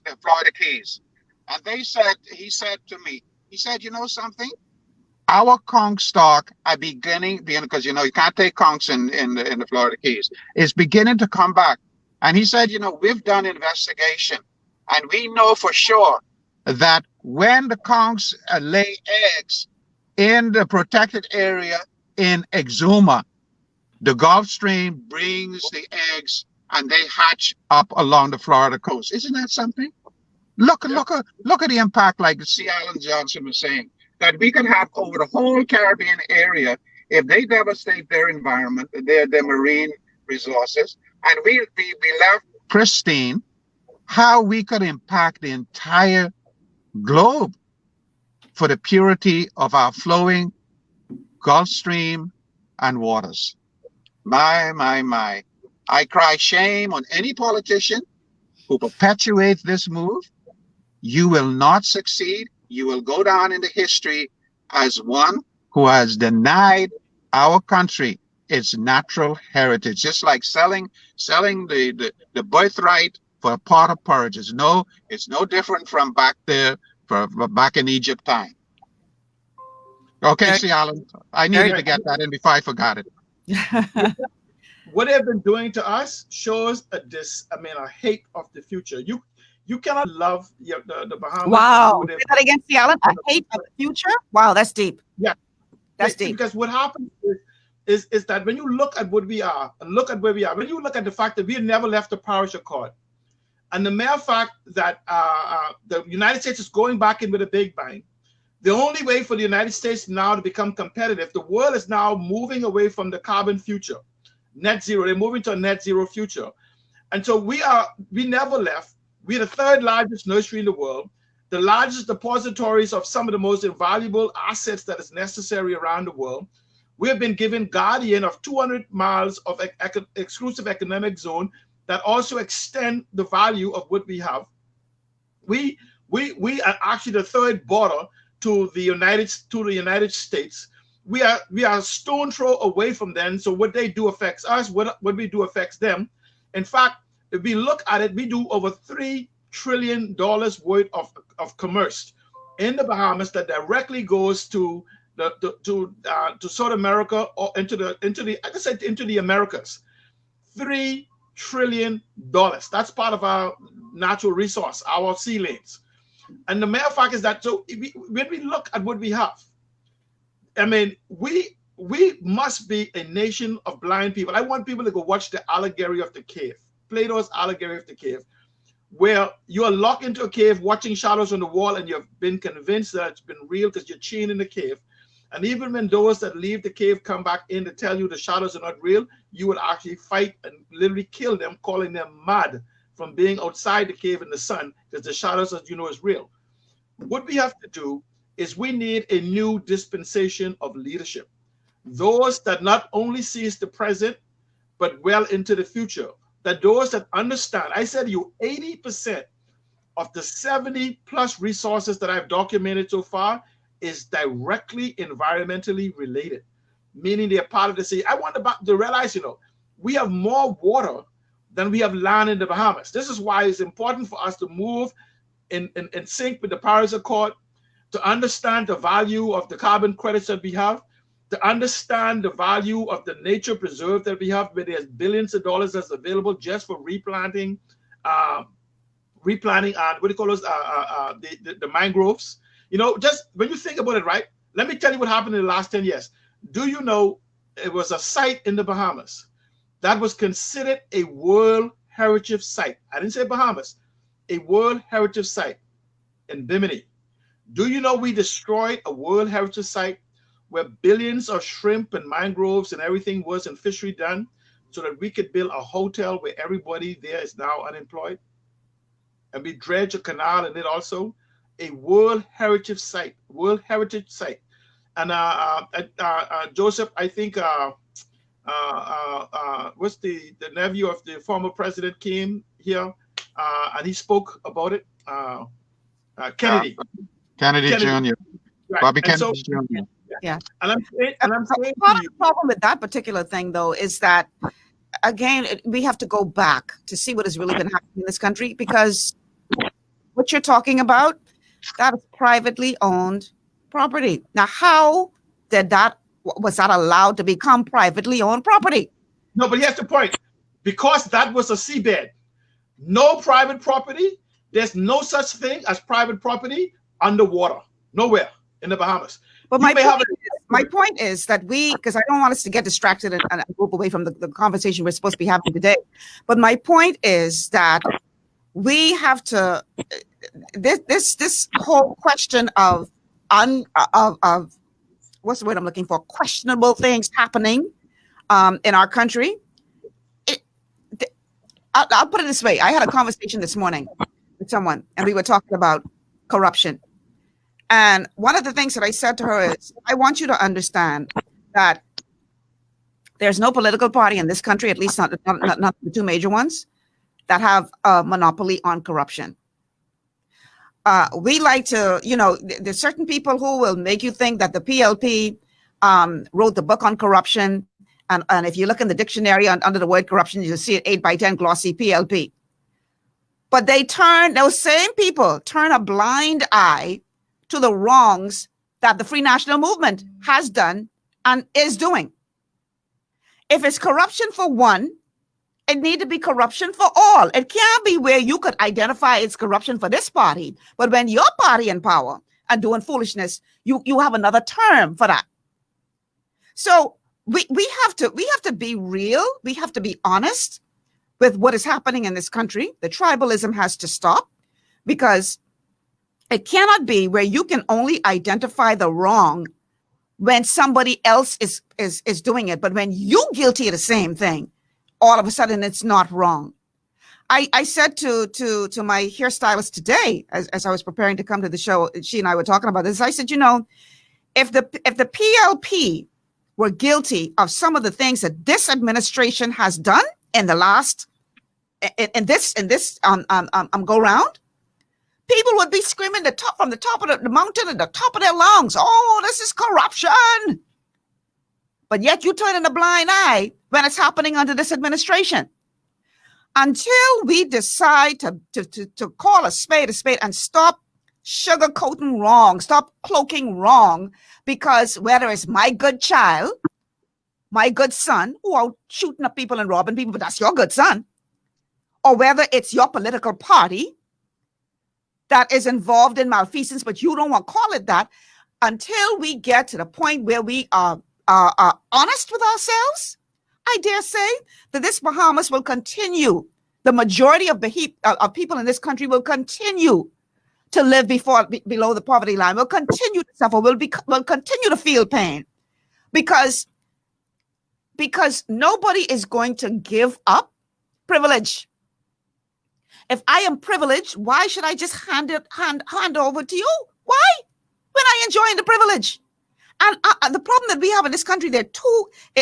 the Florida Keys, and he said to me, you know something? Our conch stock are beginning, because you can't take conchs in the Florida Keys, is beginning to come back. And he said, we've done investigation, and we know for sure that when the conchs lay eggs in the protected area in Exuma, the Gulf Stream brings the eggs and they hatch up along the Florida coast. Isn't that something? Look at the impact, like C. Allen Johnson was saying, that we could have over the whole Caribbean area if they devastate their environment, their marine resources, and we left pristine, how we could impact the entire globe for the purity of our flowing Gulf Stream and waters. My. I cry shame on any politician who perpetuates this move. You will not succeed. You will go down into history as one who has denied our country its natural heritage, just like selling the birthright for a pot of porridge. It's no different from back there, back in Egypt time. Okay, C. Allen, I needed to get that in before I forgot it. What they've been doing to us shows a hate of the future. You cannot love the Bahamas. Wow. Say that again, C. Allen. A hate of the future? Wow, that's deep. Yeah. That's deep. Because what happens is that when you look at what we are and look at where we are, when you look at the fact that we never left the Paris Accord, and the mere fact that the United States is going back in with a big bang, the only way for the United States now to become competitive, the world is now moving away from the carbon future, net zero. They're moving to a net zero future. And so we never left. We're the third largest nursery in the world. the largest depositories of some of the most invaluable assets that is necessary around the world. We have been given guardian of 200 miles of exclusive economic zone that also extend the value of what we have. We are actually the third border to the United States. We are a stone throw away from them. So what they do affects us. What we do affects them. In fact, if we look at it, we do over $3 trillion worth of commerce in the Bahamas that directly goes to South America or into the Americas. $3 trillion. That's part of our natural resource, our sea lanes. And the mere fact is that when we look at what we have, I mean, we must be a nation of blind people. I want people to go watch the Allegory of the Cave, Plato's Allegory of the Cave, where you are locked into a cave watching shadows on the wall, and you've been convinced that it's been real because you're chained in the cave. And even when those that leave the cave come back in to tell you the shadows are not real, you will actually fight and literally kill them, calling them mad from being outside the cave in the sun, because the shadows, as you know, is real. What we have to do is we need a new dispensation of leadership. Those that not only sees the present, but well into the future. That those that understand, I said to you, 80% of the 70 plus resources that I've documented so far is directly environmentally related, meaning they're part of the sea. I want to realize, you know, we have more water than we have land in the Bahamas. This is why it's important for us to move in sync with the Paris Accord, to understand the value of the carbon credits that we have, to understand the value of the nature preserve that we have, where there's billions of dollars that's available just for replanting, what do you call those, the mangroves. You know, just when you think about it, right? Let me tell you what happened in the last 10 years. Do you know it was a site in the Bahamas that was considered a World Heritage Site? I didn't say Bahamas, a World Heritage Site in Bimini. Do you know we destroyed a World Heritage Site where billions of shrimp and mangroves and everything was in fishery done so that we could build a hotel where everybody there is now unemployed? And we dredge a canal in it also. A World Heritage Site, World Heritage Site. And Joseph, I think, what's the nephew of the former president came here and he spoke about it. Kennedy. Kennedy Jr. Right. Bobby And Kennedy Jr. Yeah. And I'm saying part of the problem with that particular thing, though, is that, again, we have to go back to see what has really been happening in this country, because what you're talking about, that is privately owned property. Now, how was that allowed to become privately owned property? No, but here's the point. Because that was a seabed, no private property, there's no such thing as private property underwater, nowhere in the Bahamas. But my point is that because I don't want us to get distracted and move away from the conversation we're supposed to be having today. But my point is that we have to, this whole question of what's the word I'm looking for? Questionable things happening in our country. I'll put it this way. I had a conversation this morning with someone, and we were talking about corruption. And one of the things that I said to her is, I want you to understand that there's no political party in this country, at least not the two major ones, that have a monopoly on corruption. We like to, there's certain people who will make you think that the PLP wrote the book on corruption. And if you look in the dictionary under the word corruption, you'll see it 8x10 glossy PLP. But those same people turn a blind eye to the wrongs that the Free National Movement has done and is doing. If it's corruption for one, it needs to be corruption for all. It can't be where you could identify it's corruption for this party, but when your party in power and doing foolishness, you have another term for that. So we have to be real. We have to be honest with what is happening in this country. The tribalism has to stop, because it cannot be where you can only identify the wrong when somebody else is doing it. But when you're guilty of the same thing, all of a sudden it's not wrong. I said to my hairstylist today, as I was preparing to come to the show, she and I were talking about this. I said, if the PLP were guilty of some of the things that this administration has done in the last in this go round, people would be screaming from the top of the mountain at the top of their lungs. Oh, this is corruption. But yet you turn in a blind eye when it's happening under this administration. Until we decide to call a spade and stop sugarcoating wrong, stop cloaking wrong, because whether it's my good child, my good son, who are shooting up people and robbing people, but that's your good son, or whether it's your political party that is involved in malfeasance, but you don't want to call it that, until we get to the point where we are honest with ourselves, I dare say that this Bahamas will continue. The majority of people in this country will continue to live below the poverty line. Will continue to suffer. Will continue to feel pain, because nobody is going to give up privilege. If I am privileged, why should I just hand over to you? Why? When I enjoying the privilege. And the problem that we have in this country, it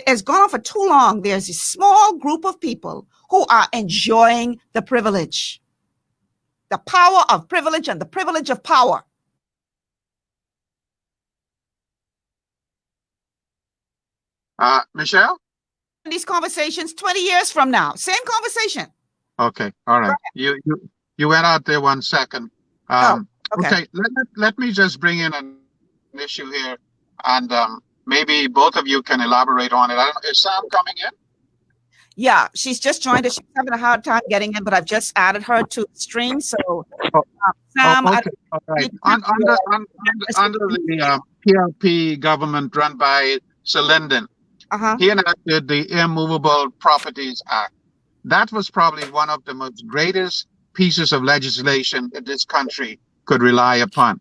has gone on for too long. There's a small group of people who are enjoying the privilege, the power of privilege and the privilege of power. Michelle? These conversations 20 years from now, same conversation. Okay, all right. You went out there 1 second. Okay. Let me just bring in an issue here, and maybe both of you can elaborate on it. Is Sam coming in? Yeah, she's just joined us. She's having a hard time getting in, but I've just added her to the stream. So, Sam, okay. All right. Under the PLP government run by Sir Lyndon, he enacted the Immovable Properties Act. That was probably one of the most greatest pieces of legislation that this country could rely upon.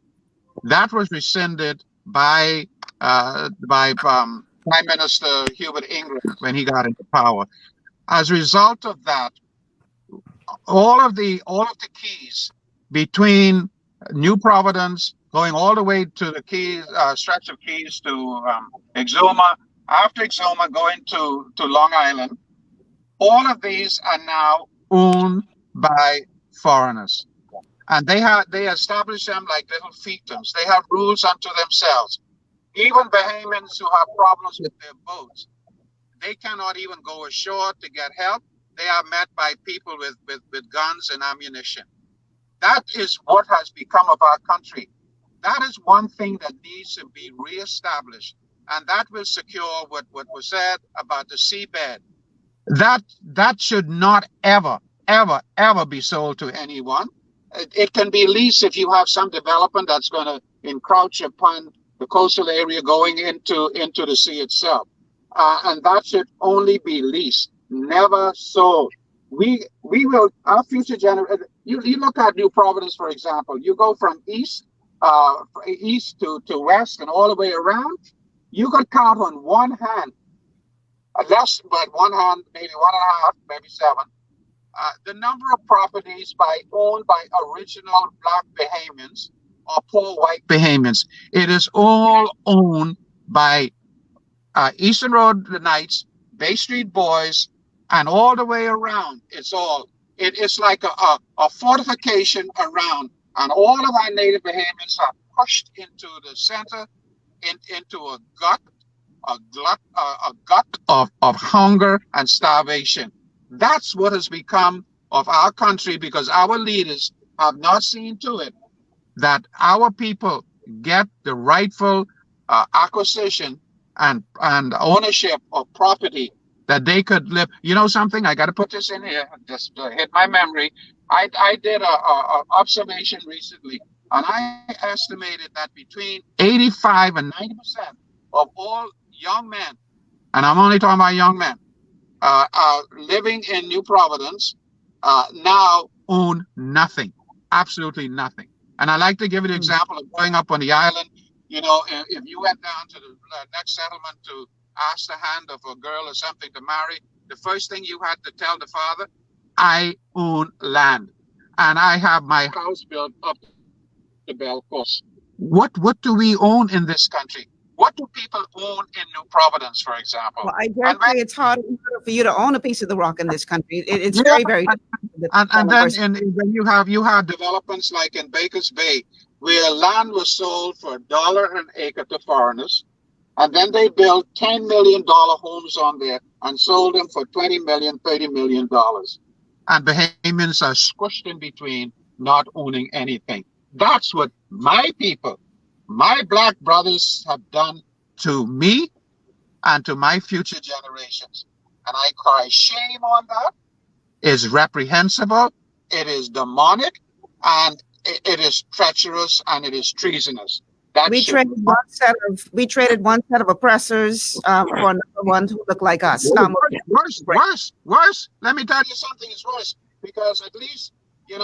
That was rescinded by Prime Minister Hubert Ingram when he got into power. As a result of that, all of the keys between New Providence going all the way to the Keys, stretch of Keys to Exuma, after Exuma going to Long Island, all of these are now owned by foreigners. And they establish them like little fiefdoms. They have rules unto themselves. Even Bahamians who have problems with their boats, they cannot even go ashore to get help. They are met by people with guns and ammunition. That is what has become of our country. That is one thing that needs to be reestablished. And that will secure what was said about the seabed. That should not ever be sold to anyone. It can be leased if you have some development that's going to encroach upon the coastal area going into the sea itself. And that should only be leased, never sold. We will, our future generation, you look at New Providence, for example, you go from east to west and all the way around, you could count on one hand, less, but one hand, maybe one and a half, maybe seven, the number of properties owned by original Black Bahamians or poor white Bahamians. It is all owned by Eastern Road Knights, Bay Street Boys, and all the way around. It's like a fortification around, and all of our native Bahamians are pushed into the center, into a gut of hunger and starvation. That's what has become of our country, because our leaders have not seen to it that our people get the rightful acquisition and ownership of property that they could live. You know something? I got to put this in here. Just hit my memory. I did a observation recently, and I estimated that between 85 and 90% of all young men, and I'm only talking about young men, living in New Providence now own nothing, absolutely nothing. And I like to give you the example of growing up on the island. You know, if you went down to the next settlement to ask the hand of a girl or something to marry, the first thing you had to tell the father, I own land, and I have my house built up the Bell Coast. What do we own in this country? What do people own in New Providence, for example? Well, I dare say it's harder for you to own a piece of the rock in this country. It's Yeah, very, very and then when you have developments like in Baker's Bay, where land was sold for $1 an acre to foreigners, and then they built $10 million homes on there and sold them for $20 million, $30 million. And Bahamians are squished in between, not owning anything. That's what my people, my black brothers have done to me and to my future generations. And I cry shame on that. It's reprehensible, it is demonic, and it is treacherous, and it is treasonous. we traded one set of oppressors for another one who look like us. Worse. Let me tell you something is worse, because at least the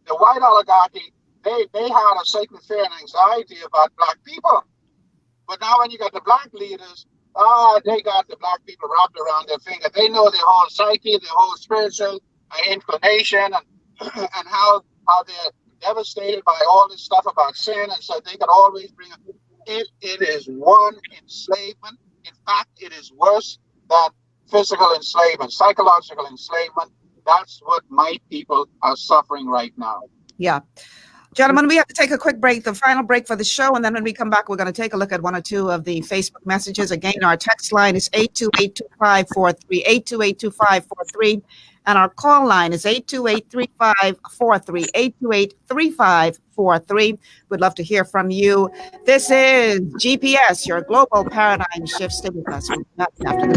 white oligarchy, they had a certain fear and anxiety about black people, but now when you got the black leaders, they got the black people wrapped around their finger. They know their whole psyche, their whole spiritual inclination, and how they're devastated by all this stuff about sin, and so they can always bring it. It is one enslavement. In fact, it is worse than physical enslavement, psychological enslavement. That's what my people are suffering right now. Yeah. Gentlemen, we have to take a quick break, the final break for the show. And then when we come back, we're going to take a look at one or two of the Facebook messages. Again, our text line is 828-2543, 828-2543. And our call line is 828-3543, 828-3543. We'd love to hear from you. This is GPS, your global paradigm shift. Stay with us. We'll be back after the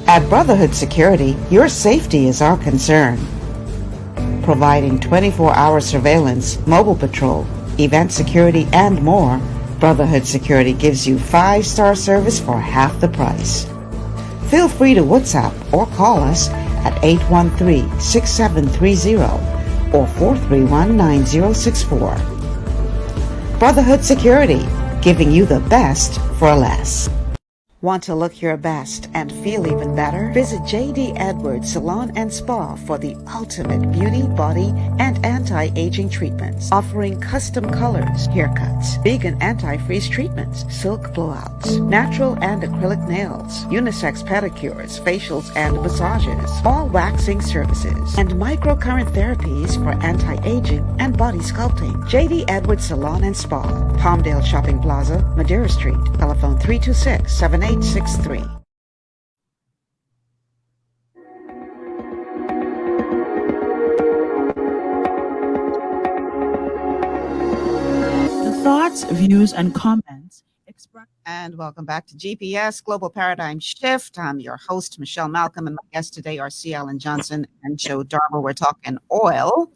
At Brotherhood Security, your safety is our concern. Providing 24-hour surveillance, mobile patrol, event security, and more, Brotherhood Security gives you 5-star service for half the price. Feel free to WhatsApp or call us at 813-6730 or 431-9064. Brotherhood Security, giving you the best for less. Want to look your best and feel even better? Visit J.D. Edwards Salon and Spa for the ultimate beauty, body, and anti-aging treatments, offering custom colors, haircuts, vegan anti-freeze treatments, silk blowouts, natural and acrylic nails, unisex pedicures, facials, and massages, all waxing services, and microcurrent therapies for anti-aging and body sculpting. J.D. Edwards Salon and Spa, Palmdale Shopping Plaza, Madeira Street, telephone 326-7863. The thoughts, views, and comments expressed. And welcome back to GPS Global Paradigm Shift. I'm your host, Michelle Malcolm, and my guests today are C. Alan Johnson and Joe Darville. We're talking oil.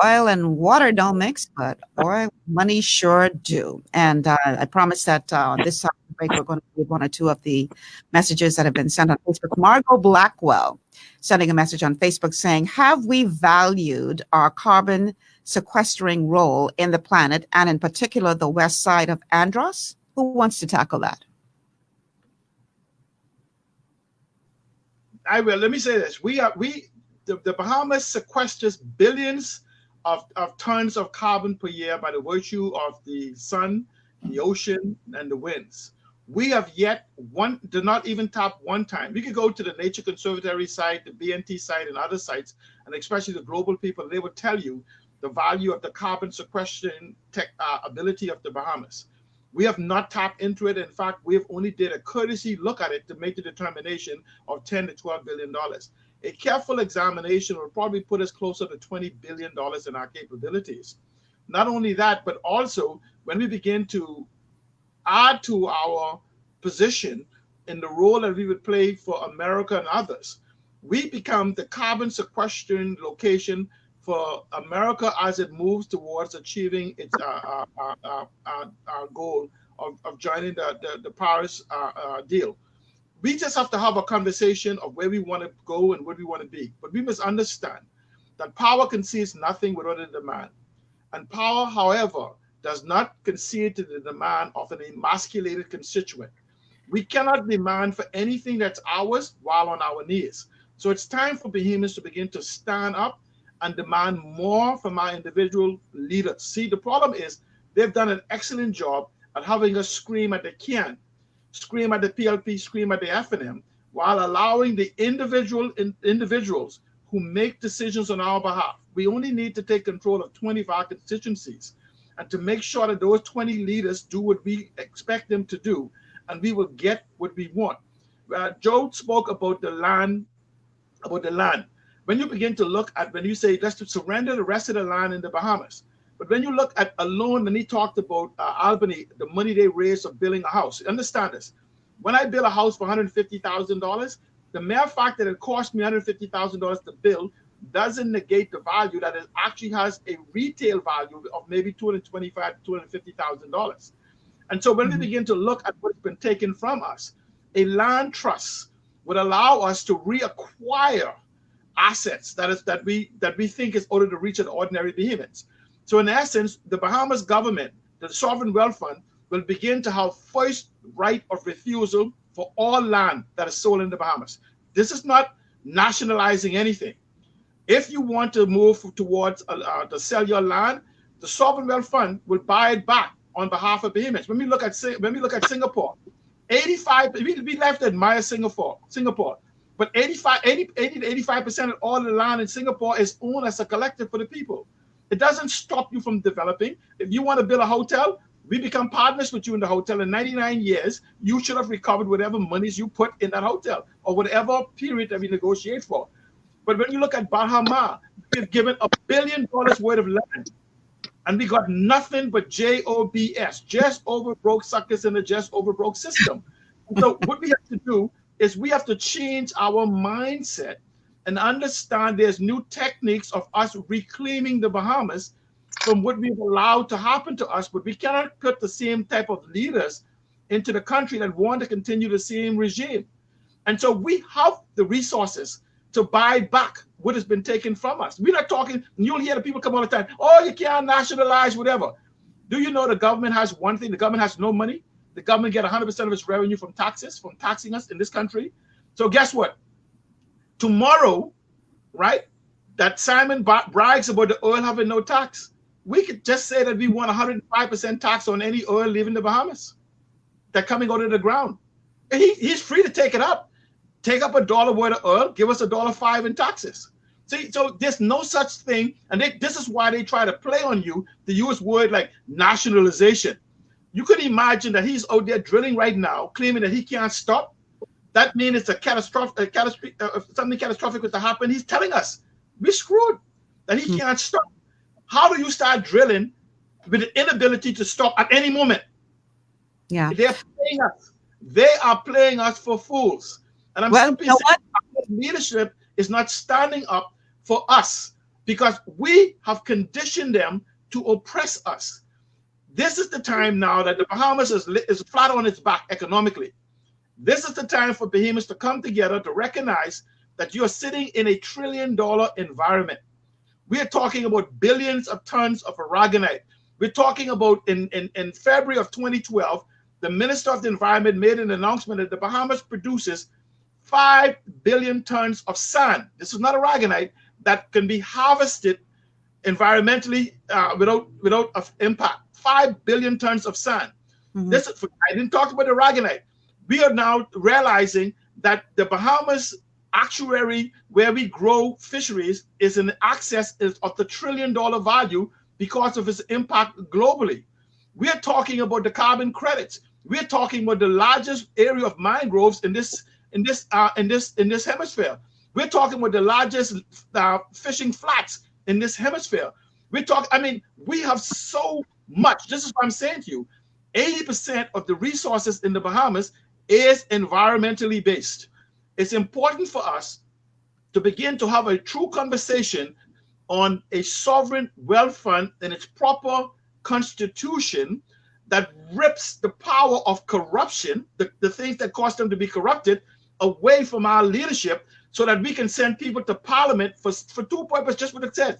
Oil and water don't mix, but oil money sure do. And I promised that on this side of the break, we're going to read one or two of the messages that have been sent on Facebook. Margot Blackwell sending a message on Facebook saying, have we valued our carbon sequestering role in the planet, and in particular the west side of Andros? Who wants to tackle that? I will. Let me say this. The Bahamas sequesters billions of tons of carbon per year by the virtue of the sun, the ocean, and the winds. We have yet did not even tap one time. We could go to the Nature Conservatory site, the BNT site, and other sites, and especially the global people, they will tell you the value of the carbon sequestration ability of the Bahamas. We have not tapped into it. In fact, we have only did a courtesy look at it to make the determination of $10 to $12 billion. A careful examination will probably put us closer to $20 billion in our capabilities. Not only that, but also when we begin to add to our position in the role that we would play for America and others, we become the carbon sequestration location for America as it moves towards achieving its our goal of joining the Paris deal. We just have to have a conversation of where we want to go and where we want to be. But we must understand that power concedes nothing without a demand. And power, however, does not concede to the demand of an emasculated constituent. We cannot demand for anything that's ours while on our knees. So it's time for Bahamians to begin to stand up and demand more from our individual leaders. See, the problem is they've done an excellent job at having us scream at the CAN, scream at the PLP, scream at the FNM, while allowing the individuals who make decisions on our behalf. We only need to take control of 20 of our constituencies and to make sure that those 20 leaders do what we expect them to do, and we will get what we want. Joe spoke about the land, When you begin to look at, when you say, let's surrender the rest of the land in the Bahamas, but when you look at alone, when he talked about Albany, the money they raised for building a house, understand this. When I build a house for $150,000, the mere fact that it cost me $150,000 to build doesn't negate the value that it actually has a retail value of maybe $225,000 to $250,000. And so when we begin to look at what's been taken from us, a land trust would allow us to reacquire assets that we think is out of the reach of the ordinary Bahamians. So in essence, the Bahamas government, the Sovereign Wealth Fund, will begin to have first right of refusal for all land that is sold in the Bahamas. This is not nationalizing anything. If you want to move towards to sell your land, the Sovereign Wealth Fund will buy it back on behalf of Bahamians. When we look at Singapore, 85, we left to admire Singapore, but 80 to 85% of all the land in Singapore is owned as a collective for the people. It doesn't stop you from developing. If you want to build a hotel, we become partners with you in the hotel. In 99 years, you should have recovered whatever monies you put in that hotel or whatever period that we negotiate for. But when you look at Bahama, we've given $1 billion worth of land, and we got nothing but JOBS, just over broke suckers in the just over broke system. So what we have to do is we have to change our mindset and understand there's new techniques of us reclaiming the Bahamas from what we've allowed to happen to us, but we cannot put the same type of leaders into the country that want to continue the same regime. And so we have the resources to buy back what has been taken from us. We're not talking, you'll hear the people come all the time, oh, you can't nationalize, whatever. Do you know the government has one thing? The government has no money. The government get 100% of its revenue from taxes, from taxing us in this country. So guess what? Tomorrow, right, that Simon brags about the oil having no tax. We could just say that we want 105% tax on any oil leaving the Bahamas that coming out of the ground. And he's free to take it up. Take up $1 worth of oil, give us $1.05 in taxes. See, so there's no such thing, and this is why they try to play on you to use word like nationalization. You could imagine that he's out there drilling right now, claiming that he can't stop. That means it's a catastrophic, something catastrophic was to happen. He's telling us we're screwed, that he can't stop. How do you start drilling with the inability to stop at any moment? Yeah, they're playing us. They are playing us for fools. And I'm simply saying leadership is not standing up for us because we have conditioned them to oppress us. This is the time now that the Bahamas is flat on its back economically. This is the time for Bahamians to come together to recognize that you're sitting in a $1 trillion environment. We are talking about billions of tons of aragonite. We're talking about in February of 2012, the Minister of the Environment made an announcement that the Bahamas produces 5 billion tons of sand. This is not aragonite that can be harvested environmentally without impact. 5 billion tons of sand. This is, I didn't talk about aragonite. We are now realizing that the Bahamas actuary, where we grow fisheries, is in excess of the $1 trillion value because of its impact globally. We are talking about the carbon credits. We're talking about the largest area of mangroves in this hemisphere. We're talking about the largest fishing flats in this hemisphere. We have so much. This is what I'm saying to you. 80% of the resources in the Bahamas is environmentally based. It's important for us to begin to have a true conversation on a sovereign wealth fund and its proper constitution that rips the power of corruption, the things that cause them to be corrupted, away from our leadership, so that we can send people to Parliament for two purposes, just what it says,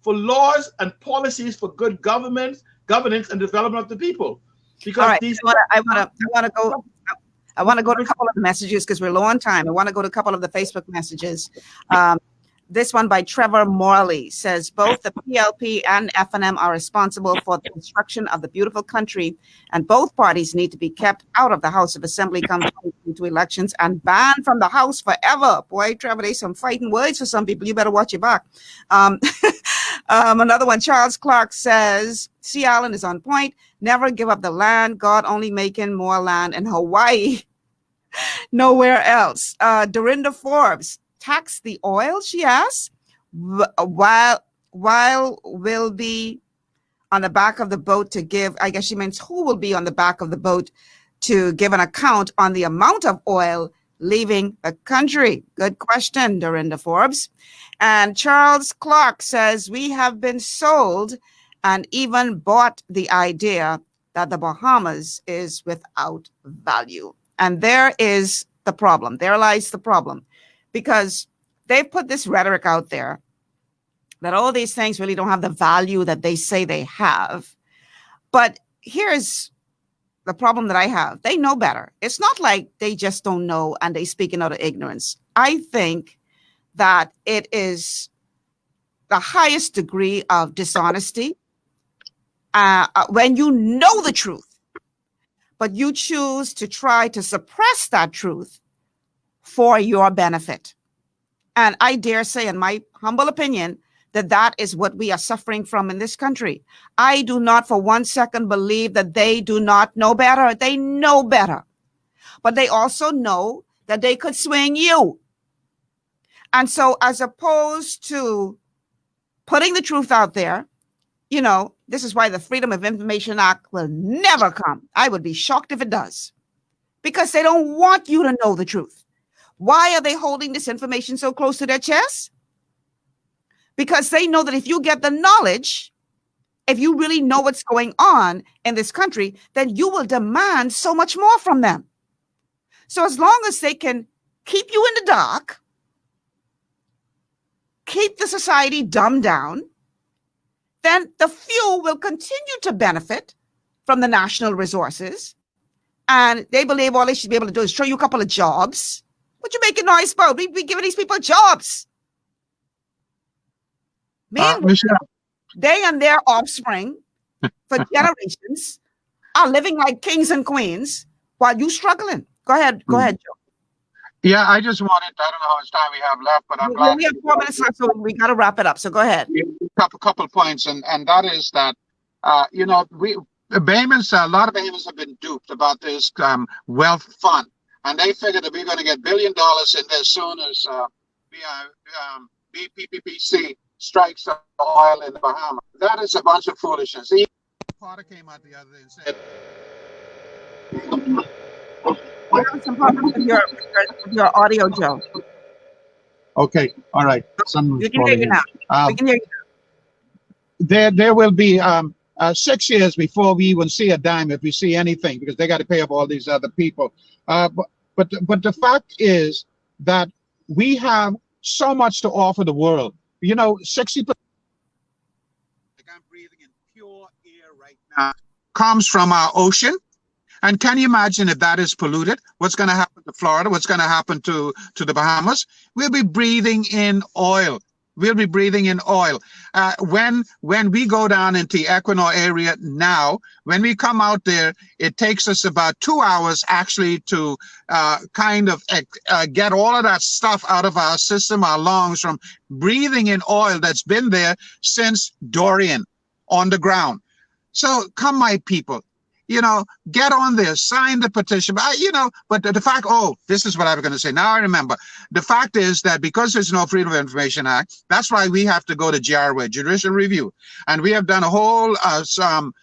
for laws and policies for good governance and development of the people. Because all right, these I want to go to a couple of messages because we're low on time. I want to go to a couple of the Facebook messages. This one by Trevor Morley says, both the PLP and FNM are responsible for the destruction of the beautiful country, and both parties need to be kept out of the House of Assembly come 2022 elections and banned from the House forever. Boy, Trevor, there's some fighting words for some people. You better watch your back. Another one, Charles Clark says, C. Allen is on point. Never give up the land. God only making more land in Hawaii. Nowhere else. Dorinda Forbes, tax the oil, she asks, while will be on the back of the boat to give, I guess she means who will be on the back of the boat to give an account on the amount of oil leaving the country? Good question, Dorinda Forbes. And Charles Clark says, we have been sold and even bought the idea that the Bahamas is without value. And there is the problem. There lies the problem. Because they've put this rhetoric out there that all these things really don't have the value that they say they have. But here's the problem that I have. They know better. It's not like they just don't know and they speak in utter ignorance. I think that it is the highest degree of dishonesty when you know the truth, but you choose to try to suppress that truth for your benefit. And I dare say, in my humble opinion, that that is what we are suffering from in this country. I do not for 1 second believe that they do not know better. They know better. But they also know that they could swing you. And so as opposed to putting the truth out there, you know, this is why the Freedom of Information Act will never come. I would be shocked if it does. Because they don't want you to know the truth. Why are they holding this information so close to their chest? Because they know that if you get the knowledge, if you really know what's going on in this country, then you will demand so much more from them. So as long as they can keep you in the dark, keep the society dumbed down, then the few will continue to benefit from the national resources. And they believe all they should be able to do is show you a couple of jobs. What you making noise about? We giving these people jobs. Meanwhile, they and their offspring for generations are living like kings and queens while you struggling. Go ahead, Joe. Yeah, I just wanted, I don't know how much time we have left, but I'm glad. We have 4 minutes left, so we got to wrap it up. So go ahead. A couple points, and that is that, you know, Bahamians, a lot of Bahamians have been duped about this wealth fund, and they figured that we're going to get $1 billion in there as soon as BPPC strikes the oil in the Bahamas. That is a bunch of foolishness. Even Potter came out the other day and said, We're having some problems with your audio, Joe. Okay, all right. We can hear you now. We can hear you now. There will be 6 years before we even see a dime, if we see anything, because they got to pay up all these other people. But the fact is that we have so much to offer the world. You know, 60%. Like I'm breathing in pure air right now. Comes from our ocean. And can you imagine if that is polluted? What's going to happen to Florida? What's going to happen to the Bahamas? We'll be breathing in oil. We'll be breathing in oil. When we go down into the Equinor area now, when we come out there, it takes us about 2 hours actually to kind of get all of that stuff out of our system, our lungs, from breathing in oil that's been there since Dorian on the ground. So come, my people. You know, get on there, sign the petition. But the fact, this is what I was going to say. Now I remember. The fact is that because there's no Freedom of Information Act, that's why we have to go to GRW, Judicial Review. And we have done a whole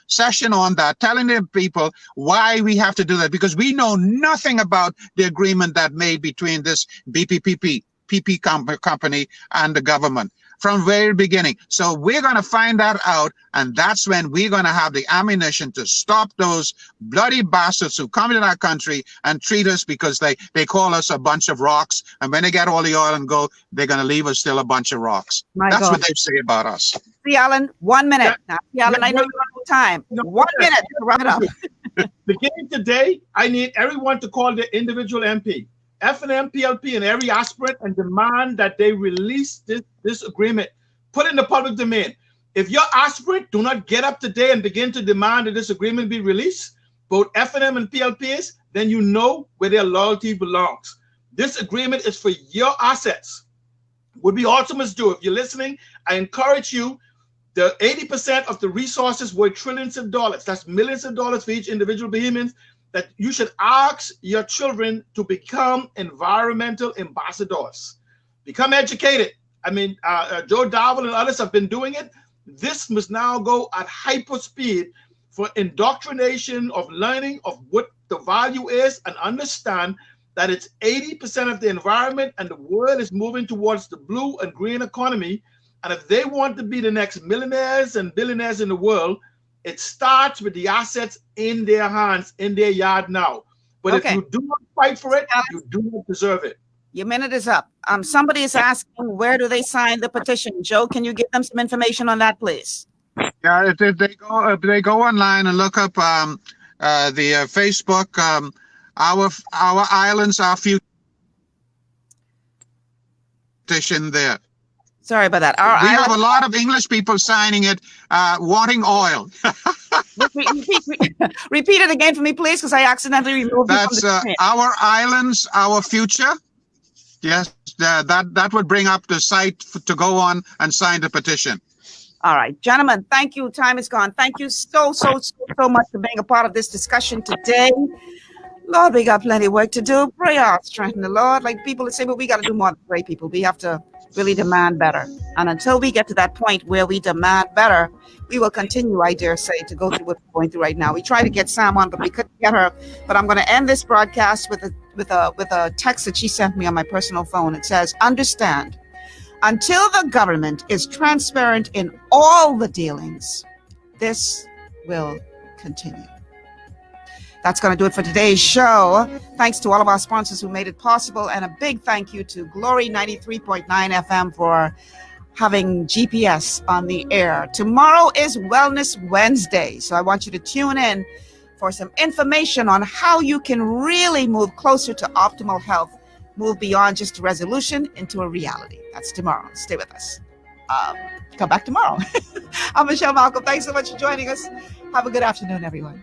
session on that, telling the people why we have to do that, because we know nothing about the agreement that made between this BPPP PP company and the government from very beginning. So we're going to find that out, and that's when we're going to have the ammunition to stop those bloody bastards who come into our country and treat us because they call us a bunch of rocks, and when they get all the oil and gold, they're going to leave us still a bunch of rocks. That's what they say about us. See, Alan, 1 minute. Now, see, Alan, I know you're out of time. 1 minute to wrap it up. Beginning today, I need everyone to call their individual MP, FNM, PLP, and every aspirant and demand that they release this agreement, put it in the public domain. If your aspirant do not get up today and begin to demand that this agreement be released, both FNM and PLPs, then you know where their loyalty belongs. This agreement is for your assets. What we also must do, if you're listening, I encourage you, the 80% of the resources worth trillions of dollars, that's millions of dollars for each individual Bahamians, that you should ask your children to become environmental ambassadors. Become educated. I mean, Joe Darville and others have been doing it. This must now go at hyper speed for indoctrination of learning of what the value is, and understand that it's 80% of the environment, and the world is moving towards the blue and green economy. And if they want to be the next millionaires and billionaires in the world, it starts with the assets in their hands, in their yard now. But if you do not fight for it, you do not deserve it. Your minute is up. Somebody is asking, where do they sign the petition? Joe, can you give them some information on that, please? Yeah, if they go online and look up the Facebook, our islands, our future petition there. Sorry about that. We have a lot of English people signing it, wanting oil. Repeat it again for me, please, because I accidentally removed it. That's our islands, our future. Yes, that would bring up the site to go on and sign the petition. All right, gentlemen, thank you. Time is gone. Thank you so much for being a part of this discussion today. Lord, we got plenty of work to do. Pray out, strengthen the Lord. Like people say, but we got to do more than pray, people. We have to really demand better. And until we get to that point where we demand better, we will continue, I dare say, to go through what we're going through right now. We tried to get Sam on, but we couldn't get her. But I'm going to end this broadcast with a text that she sent me on my personal phone. It says, understand, until the government is transparent in all the dealings, this will continue. That's going to do it for today's show. Thanks to all of our sponsors who made it possible. And a big thank you to Glory 93.9 FM for having GPS on the air. Tomorrow is Wellness Wednesday. So I want you to tune in for some information on how you can really move closer to optimal health, move beyond just a resolution into a reality. That's tomorrow. Stay with us. Come back tomorrow. I'm Michelle Malcolm. Thanks so much for joining us. Have a good afternoon, everyone.